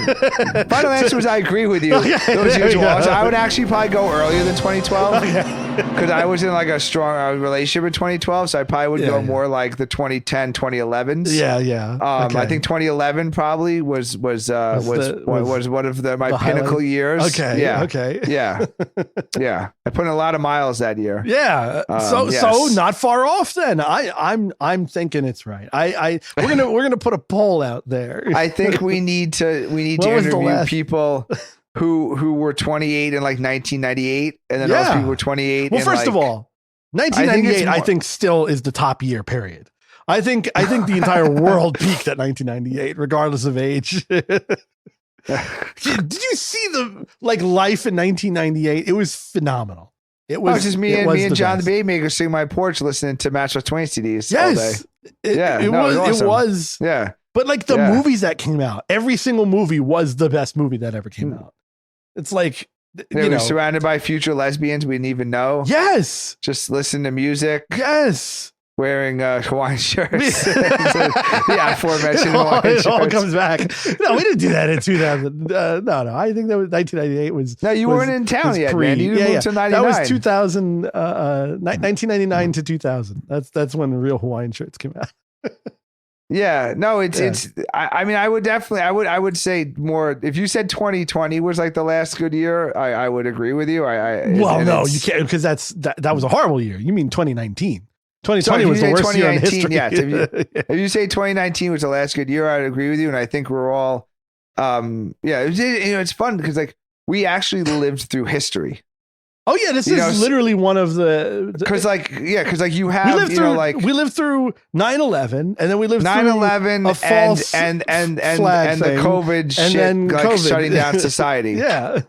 Final answer was I agree with you. Those years were awesome. I would actually probably go earlier than 2012 because I was in like a strong relationship in 2012, so I probably would go more like the 2010, 2011s. Yeah. I think 2011 probably was one of my pinnacle years. Okay. Yeah. Okay. Yeah. Yeah. I put in a lot of miles that year. Yeah. So not far off then. I'm thinking it's right. We're gonna put a poll out there. I think we need to interview people who were 28 in like 1998, and then those people were 28. Well, first of all, 1998 I think still is the top year. Period. I think the entire world peaked at 1998, regardless of age. Did you see the life in 1998? It was phenomenal. It was just me and John the Babymaker sitting on my porch listening to Match with 20 CDs all day. It was. Yeah. But like the movies that came out, every single movie was the best movie that ever came out. It's like, we're surrounded by future lesbians we didn't even know. Yes. Just listen to music. Yes. Wearing Hawaiian shirts. The aforementioned Hawaiian shirts. It all comes back. No, we didn't do that in 2000. No. I think that was 1998 was. No, you weren't in town yet, man. You moved to 99. That was 2000, 1999 to 2000. That's when the real Hawaiian shirts came out. Yeah, no, it's. I mean, I would say more. If you said 2020 was like the last good year, I would agree with you. No, you can't, because that was a horrible year. You mean 2019? 2020 was the worst year in history. Yes, if you say 2019 was the last good year, I'd agree with you, and I think we're all. It's fun because like we actually lived through history. Oh yeah, this You know, is literally one of the Because like you we have lived you through know like we lived through 9/11 and then we lived 9/11 through a false and flag the thing, COVID and shit then like COVID. shutting down society. Yeah.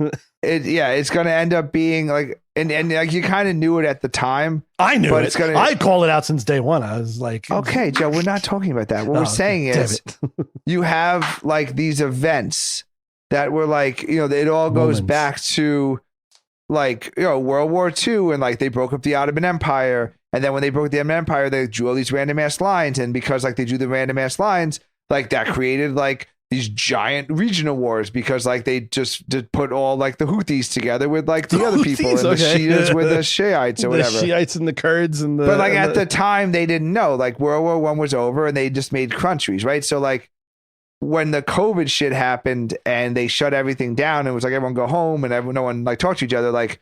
It's going to end up being like and like you kind of knew it at the time. I knew But it. it's gonna- I called it out since day one. I was like, Okay, Joe, we're not talking about that. What Oh, we're saying damn is it. you have like these events that were like, you know, it all goes Moments. back to like, you know, World War II and like they broke up the Ottoman Empire. And then when they broke the Ottoman Empire, they drew all these random ass lines. And because like they drew the random ass lines, like that created like these giant regional wars because like they just did put all like the Houthis together with like the other people Houthis, and the okay. Shiites with the Shiites or the whatever. Shiites and the Kurds and the. But like and at the time, they didn't know. Like World War One was over, and they just made countries, right? So like when the COVID shit happened and they shut everything down, and it was like everyone go home and no one like talk to each other. Like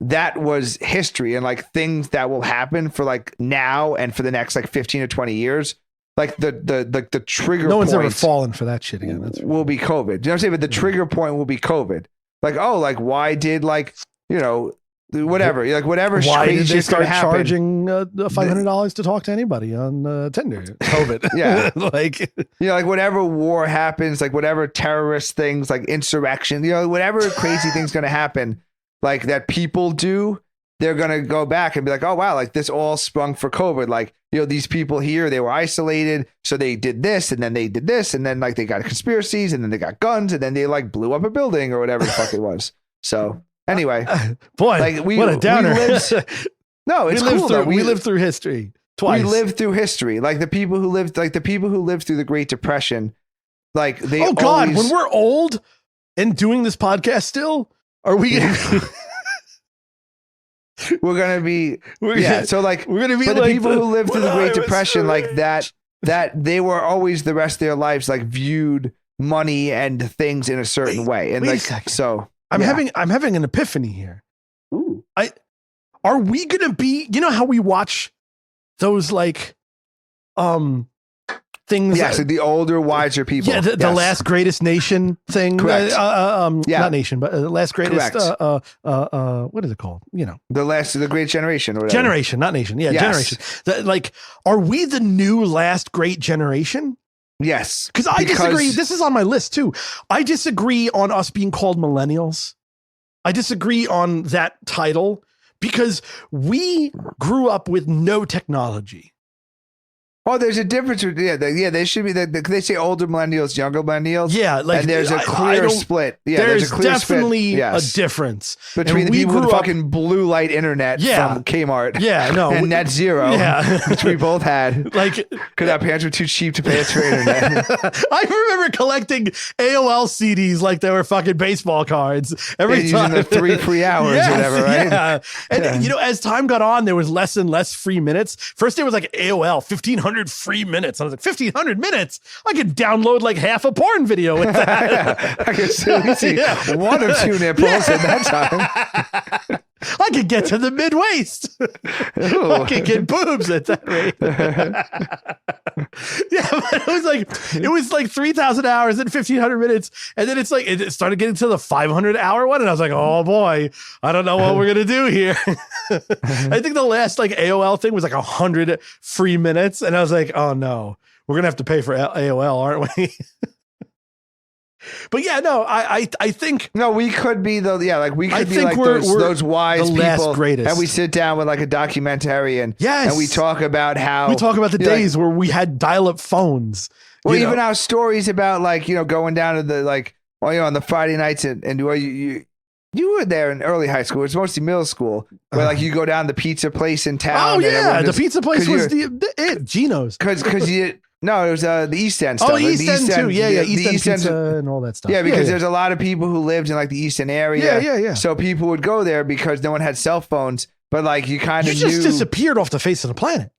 that was history, and like things that will happen for like now and for the next like 15 or 20 years. Like the trigger. no one's ever points fallen for that shit again. That's will be COVID. You know what I'm saying? But the trigger point will be COVID. Like oh, like why did like you know. Whatever, like whatever. why crazy did they shit's gonna start happen. charging $500 to talk to anybody on Tinder? COVID. Yeah. Like You know, like whatever war happens, like whatever terrorist things, like insurrection, you know, whatever crazy thing's going to happen, like that people do, they're going to go back and be like, oh, wow, like this all sprung for COVID. Like, you know, these people here, they were isolated. So they did this and then they did this. And then like they got conspiracies and then they got guns and then they like blew up a building or whatever the fuck it was. So anyway, boy, like what a downer. no, it's we lived cool. through, though. we lived through history twice. We lived through history. Like the people who lived through the Great Depression, like they Oh God, always, when we're old and doing this podcast still, are we gonna we're gonna be yeah. So like we're gonna be but like the people who lived through the when I Great was Depression, your like age. that they were always the rest of their lives like viewed money and things in a certain way. And wait a like second. so I'm yeah. having an epiphany here. Ooh. Are we gonna be, you know how we watch those like things Yeah, so the older, wiser people. yeah, the Yes. last greatest nation thing. Correct. Yeah. Not nation, but last greatest. Correct. What is it called? You know, the Great Generation or whatever. generation, not nation. Yeah, Yes. generation. Like, are we the new last great generation? Yes. Because I disagree. This is on my list too. I disagree on us being called millennials. I disagree on that title because we grew up with no technology. Oh, there's a difference. They should be. They say older millennials, younger millennials. Yeah, like and there's a I clear don't- split. Yeah, there's a clear definitely split. Yes. a difference between And the we people with the grew up- fucking blue light internet Yeah. from Kmart. Yeah, no, and Net Zero. Yeah. which we both had Like, because our parents were too cheap to pay us for internet. I remember collecting AOL CDs like they were fucking baseball cards every And time. using the 3 free hours or whatever, right? Yeah. And Yeah. you know, as time got on, there was less and less free minutes. First, there was like AOL 1,500 free minutes. I was like, 1,500 minutes? I could download like half a porn video with that. I could still see Yeah. one or two nipples at that time. I could get to the mid waist. I could get boobs at that rate. Yeah, but it was like 3,000 hours and 1,500 minutes, and then it's like it started getting to the 500-hour one, and I was like, oh boy, I don't know what we're gonna do here. I think the last like AOL thing was like 100 free minutes, and I was like, oh no, we're gonna have to pay for AOL, aren't we? But yeah, no, I think No, we could be we I could be think like we're those wise the people, last greatest. and we sit down with like a documentary and Yes. and we talk about how we talk about the you're like- days where we had dial-up phones. Well, you know? even our stories about like, you know, going down to the like, well, you know, on the Friday nights and well, you were there in early high school. It's mostly middle school where like you go down to the pizza place in town. Oh and yeah, everyone the just- pizza place 'cause was you're- it Gino's. because you no, it was the East End stuff. Oh, like the East End too. Yeah, the East End End's- pizza and all that stuff. Yeah, because there's a lot of people who lived in like the Eastern area. Yeah. So people would go there because no one had cell phones. But like you kind you of just knew, disappeared off the face of the planet.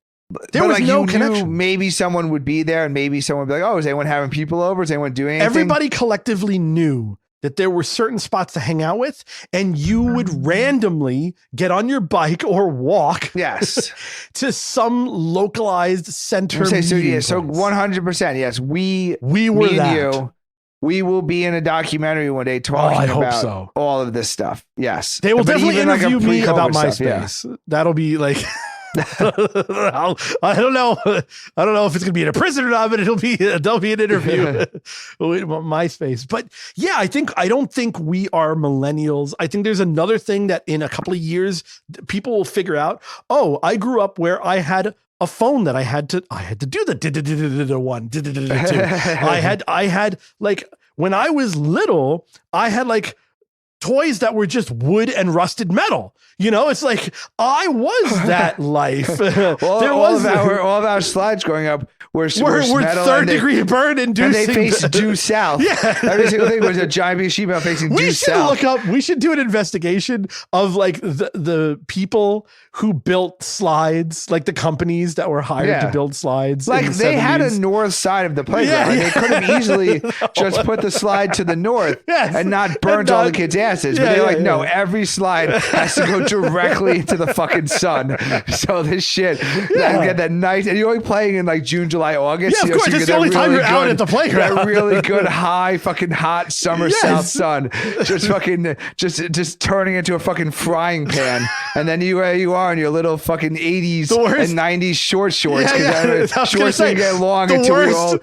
There but, was like, no you knew connection. maybe someone would be there, and maybe someone would be like, "Oh, is anyone having people over? Is anyone doing anything?" Everybody collectively knew that there were certain spots to hang out with, and you would randomly get on your bike or walk Yes. to some localized center. So meeting yeah, so place. 100%. Yes, we We were me and that. you we will be in a documentary one day talking I hope about so. all of this stuff. Yes. They will But definitely even like a interview me pre-COVID about stuff, yeah. MySpace. That'll be like, I don't know. I don't know if it's gonna be in a prison or not, but there'll be an interview with MySpace. But yeah, I don't think we are millennials. I think there's another thing that in a couple of years people will figure out. Oh, I grew up where I had a phone that I had to do the one. I had like when I was little, I had like toys that were just wood and rusted metal. You know, it's like I was that life. all of our slides growing up were metal third degree burn inducing. And they faced due south. Yeah. Every single thing was a giant piece of sheet metal facing due south. We should do an investigation of like the people who built slides, like the companies that were hired to build slides. Like they 70s. had a north side of the playground. They could have easily just put the slide to the north and not burnt all the kids' asses. But they're like, no, every slide has to go directly into the fucking sun. So this shit, get that nice, and you're only playing in like June, July, August. Yeah, of course. It's the only time you're out at the playground. That really good, high, fucking hot summer south sun. Just fucking, just turning into a fucking frying pan. And then you are in your little fucking 80s and 90s shorts. Shorts didn't get long until we were all.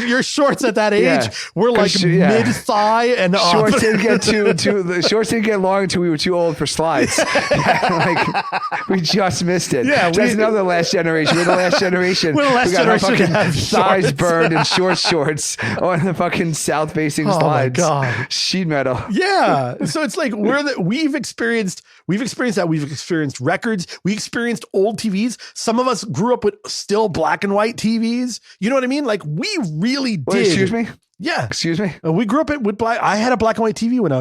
Your shorts at that age were like mid thigh and up. Shorts didn't get the shorts didn't get long until we were too old for slides. Like we just missed it. Yeah, that's another last generation. We're the last generation. We're the last we got our generation fucking thighs shorts. burned in shorts on the fucking south facing slides. My God. Sheet metal. Yeah. So it's like we've experienced that. We've experienced records. We experienced old TVs. Some of us grew up with still black and white TVs. You know what I mean? Like we really did. Wait, excuse me? Yeah. Excuse me? We grew up with black. I had a black and white TV when I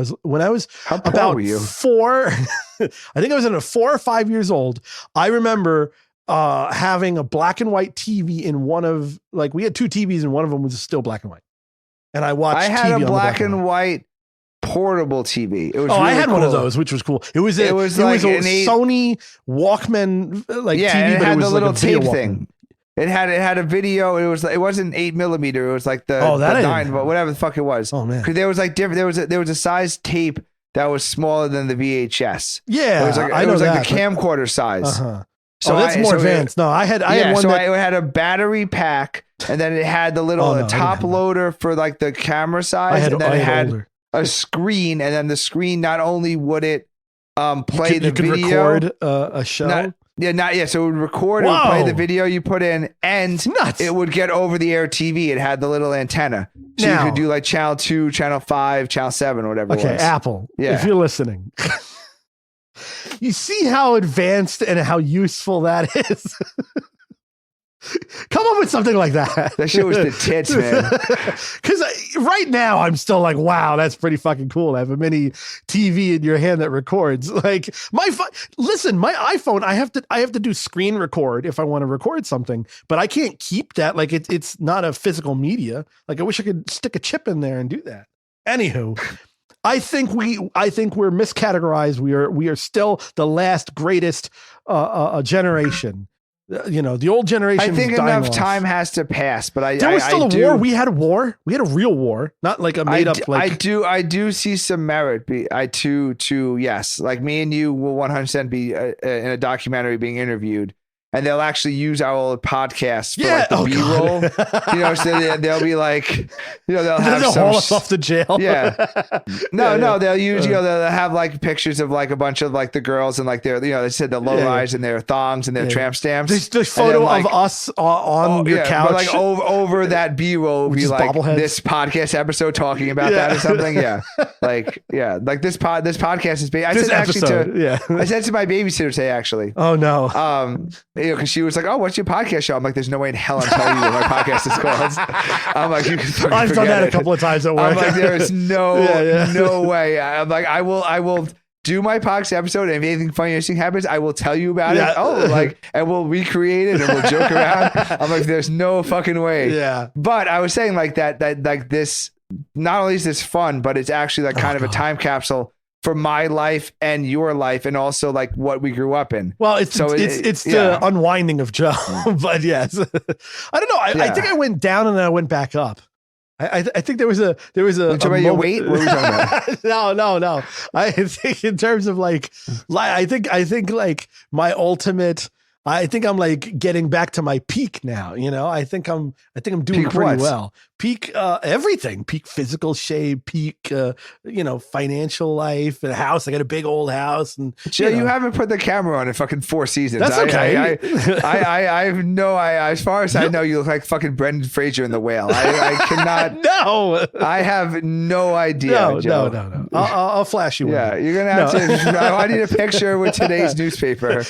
was How poor about were you? 4. I think I was in 4 or 5 years old. I remember having a black and white TV in one of, like, we had 2 TVs and one of them was still black and white. And I watched I had TV a on the black and white portable TV. It was I really had one of cool. those, which was cool. It was a like an Sony Walkman TV, and it but had it was the like little a video tape Walkman. thing. It had a video. It wasn't 8mm. It was like the 9, but whatever the fuck it was. Oh man, because there was like different. There was a size tape that was smaller than the VHS. Yeah, it was like, I know the that, camcorder size. Uh-huh. So that's more advanced. No, I had one so that it had a battery pack, and then it had the little top loader for like the camera size, and then it had older. a screen, and then the screen not only would it play the video, record a show. So it would record, it would play the video you put in, and it would get over the air TV. It had the little antenna. So you could do like channel 2, channel 5, channel 7, or whatever it was. Okay, Apple, if you're listening. You see how advanced and how useful that is? Come up with something like that. That shit was the tits, man. Because right now I'm still like, wow, that's pretty fucking cool. I have a mini TV in your hand that records. Like my iPhone, I have to do screen record if I want to record something, but I can't keep that. Like it's not a physical media. Like I wish I could stick a chip in there and do that. Anywho. I think we're miscategorized. We are still the last greatest generation. The old generation. I think is dying enough off. time has to pass, but there was still a war. We had a war. We had a real war, not like a made up. I do see some merit. Yes, like me and you will 100% be in a documentary being interviewed. And they'll actually use our old podcast for like the B-roll. So they'll be like, they'll have they'll some haul us off to jail. Yeah. No, they'll use, they'll have like pictures of like a bunch of like the girls and like their, they said the low rise and their thongs and their tramp stamps. The photo of us on your couch. But like over that B-roll would be like this podcast episode talking about that or something. Yeah. Like this podcast is I said to my babysitter today, actually. Oh no. Because she was like, "Oh, what's your podcast show?" I'm like, "There's no way in hell I'm telling you what my podcast is called." I'm like, "You can fucking I've done that it. a couple of times at work. I'm like, "There is no way." I'm like, "I will do my podcast episode, and if anything funny or interesting happens, I will tell you about it." Oh, and we'll recreate it and we'll joke around. I'm like, "There's no fucking way." Yeah. But I was saying like that like this. Not only is this fun, but it's actually like kind of a time capsule for my life and your life, and also like what we grew up in. Well, it's the unwinding of Joe, but yes, I don't know. I think I went down and then I went back up. I think there was a talking about your weight? What are we talking about? No. I think in terms of like I think like my ultimate. I think I'm like getting back to my peak now. You know, I think I'm doing Peak pretty what? well. Peak everything. Peak physical shape. Peak financial life. And a house. I got a big old house. And Joe, you haven't put the camera on in fucking 4 seasons. That's okay. I have no. As far as I know, you look like fucking Brendan Fraser in The Whale. I cannot. No. I have no idea. Joe. No. I'll flash you. Yeah, one. you're gonna have to. I need a picture with today's newspaper.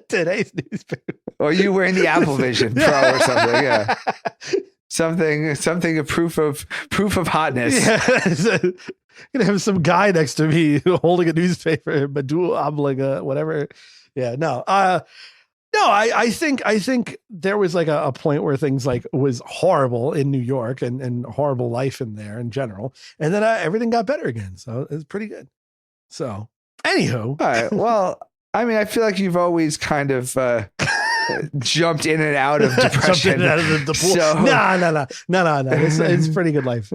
Today's newspaper. Or you wearing the Apple Vision Pro or something. Yeah. Something a proof of hotness. Yeah. Gonna have some guy next to me holding a newspaper, Medulla obliga, whatever. Yeah, no. I think there was like a point where things like was horrible in New York and horrible life in there in general. And then everything got better again. So it's pretty good. So anywho. All right. Well, I mean, I feel like you've always kind of jumped in and out of depression. Jumped in and out of the pool. So, No. It's pretty good life.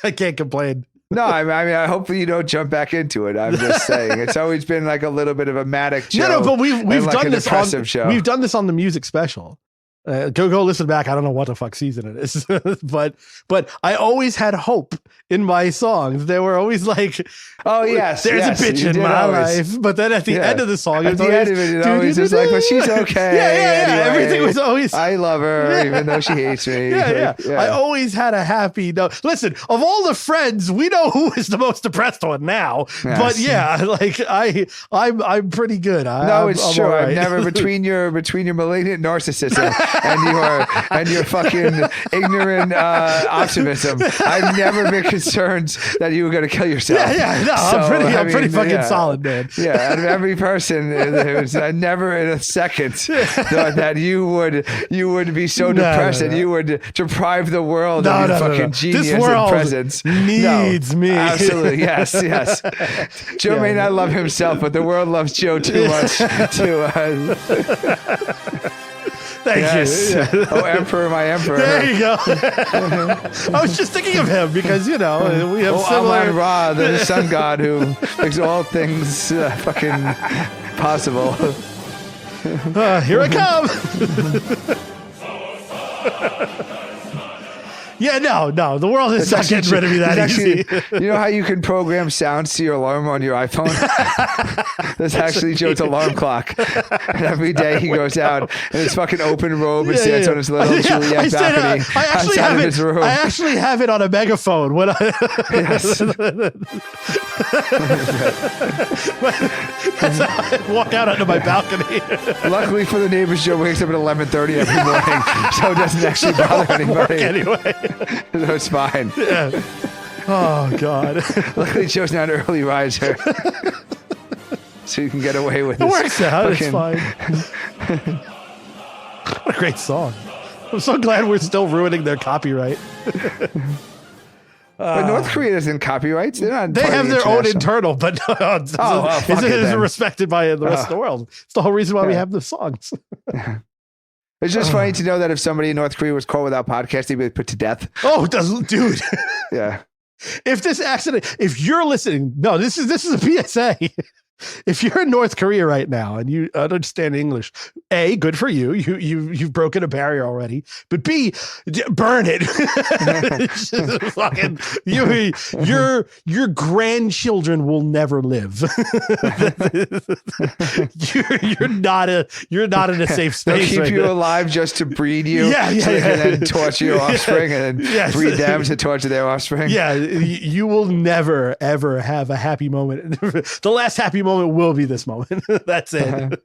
I can't complain. No, I mean, I hopefully you don't jump back into it. I'm just saying, it's always been like a little bit of a manic show. No, but we've like done this on show. We've done this on the music special. Go listen back. I don't know what the fuck season it is, but I always had hope in my songs. They were always like, "Oh yes, there's a bitch in my life." But then at the end of the song, it always was like, "But she's okay." Yeah. Anyway, Everything was always. I love her, even though she hates me. Yeah. I always had a happy note. Listen, of all the friends, we know who is the most depressed one now. Yes. But yeah, like I'm pretty good. It's true. Right. I've never between your malignant narcissism and your fucking ignorant optimism, I've never been concerned that you were going to kill yourself. Yeah. No, So, I'm pretty fucking solid, man. Yeah, out of every person, I never in a second thought that you would be so depressed that you would deprive the world of your fucking genius this world and presence. Needs me. Absolutely, yes. Joe may not love himself, but the world loves Joe too much to. Thank you. Oh, Emperor, my Emperor. There you go. I was just thinking of him because, we have similar... Amon Ra, the sun god who makes all things fucking possible. Here I come. Yeah, no. The world is not getting rid of me that easy. You know how you can program sounds to your alarm on your iPhone? That's actually Joe's alarm clock. And every day he goes out in his fucking open robe and stands on his little Juliet balcony outside of his room. I actually have it on a megaphone when I... Yes. That's how I walk out onto my balcony. Luckily for the neighbors, Joe wakes up at 11:30 every morning, so it doesn't actually bother anybody. Anyway. So it's fine. Yeah. Oh, God. Luckily, Joe's not an early riser. So you can get away with it. It works out. It's fine. What a great song. I'm so glad we're still ruining their copyright. But North Korea doesn't copyrights. They're not. They have their own internal, but it's respected by the rest of the world. It's the whole reason why we have the songs. It's just funny to know that if somebody in North Korea was caught without podcast, they'd be put to death. Oh, dude. Yeah. If you're listening, no, this is a PSA. If you're in North Korea right now and you understand English, A, good for you. You've broken a barrier already. But B, burn it. Fucking your grandchildren will never live. you're not in a safe space. They'll keep you alive just to breed you. So they can then torture your offspring and then breed them to torture their offspring. Yeah, you will never ever have a happy moment. The last happy moment will be this moment. That's it.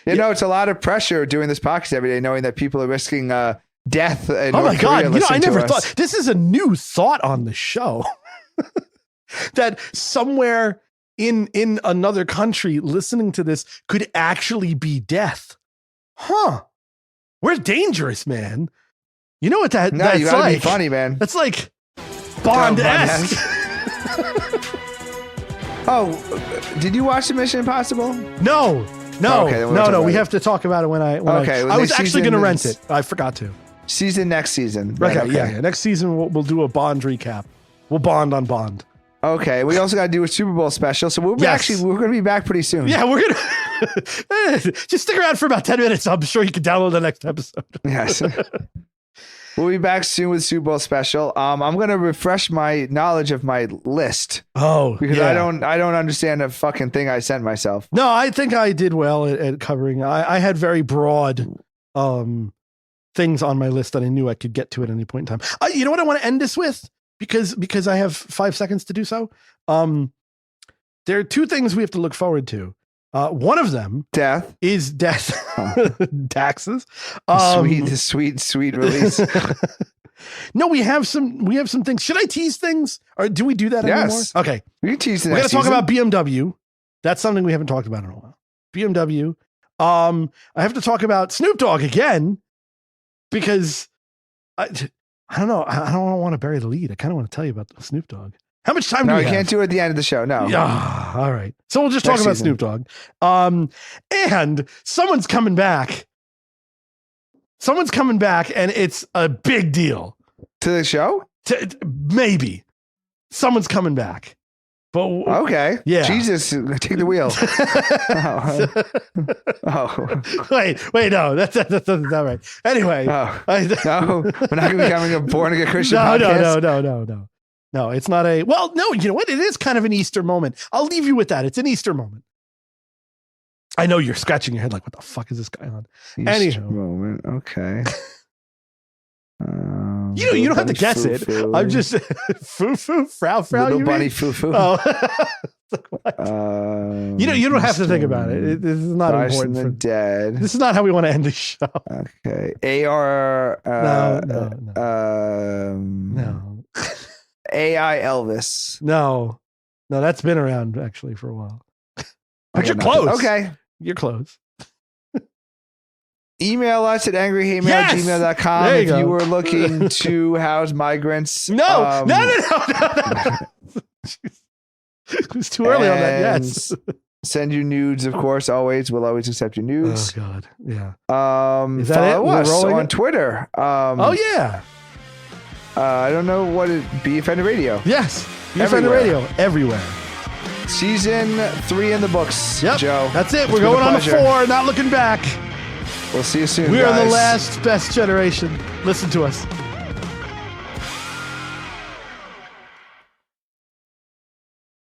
It's a lot of pressure doing this podcast every day, knowing that people are risking death. In Oh North my God. Korea I never to us. thought this is a new thought on the show that somewhere in another country listening to this could actually be death. Huh. We're dangerous, man. You know what that's you gotta like? be funny, man. That's like Bond-esque. Oh, did you watch the Mission Impossible? No. Okay, then we'll talk no. about We it. have to talk about it when I Okay, I was actually going to rent it. I forgot to. next season. Right, Okay, yeah. Next season we'll do a Bond recap. We'll bond on Bond. Okay. We also got to do a Super Bowl special. So we're going to be back pretty soon. Yeah, we're gonna just stick around for about 10 minutes. I'm sure you can download the next episode. Yes. We'll be back soon with Super Bowl special. I'm going to refresh my knowledge of my list. Oh, because I don't understand a fucking thing I sent myself. No, I think I did well at covering. I had very broad things on my list that I knew I could get to at any point in time. You know what I want to end this with? Because I have 5 seconds to do so. There are 2 things we have to look forward to. One of them is death. Taxes. Sweet release. No, we have some things. Should I tease things, or do we do that anymore? Okay, we can tease. We're going to talk about BMW. That's something we haven't talked about in a while. BMW. I have to talk about Snoop Dogg again because I don't know. I don't want to bury the lead. I kind of want to tell you about Snoop Dogg. How much time do we have? No, you can't do it at the end of the show. No. Yeah. All right. So we'll just talk about Snoop Dogg. And someone's coming back. And it's a big deal. To the show? Maybe. Someone's coming back. But okay. Yeah. Jesus, take the wheel. Wait, no, that's not right. Anyway. No, we're not going to be becoming a born-again Christian podcast. No, it's not no, you know what? It is kind of an Easter moment. I'll leave you with that. It's an Easter moment. I know you're scratching your head like, what the fuck is this guy on? Easter moment. Okay. You don't have to guess it. I'm just foo-foo, frau. Little bunny foo-foo. Oh. You don't have to think about it. This is not important. For dead. This is not how we want to end the show. Okay. AR. No. AI Elvis. No, that's been around actually for a while. But you're close. Okay. You're close. Email us at angryhatemail@gmail.com if you were looking to house migrants. No. It's too early on that. Yes. Send you nudes, of course. Always. We'll always accept your nudes. Oh, God. Yeah. Is that follow us on Twitter. Yeah. I don't know what Be Offended Radio. Yes. Be Offended Radio everywhere. Season 3 in the books. Yep. Joe. That's it. We're going on to 4. Not looking back. We'll see you soon. We are the last best generation. Listen to us.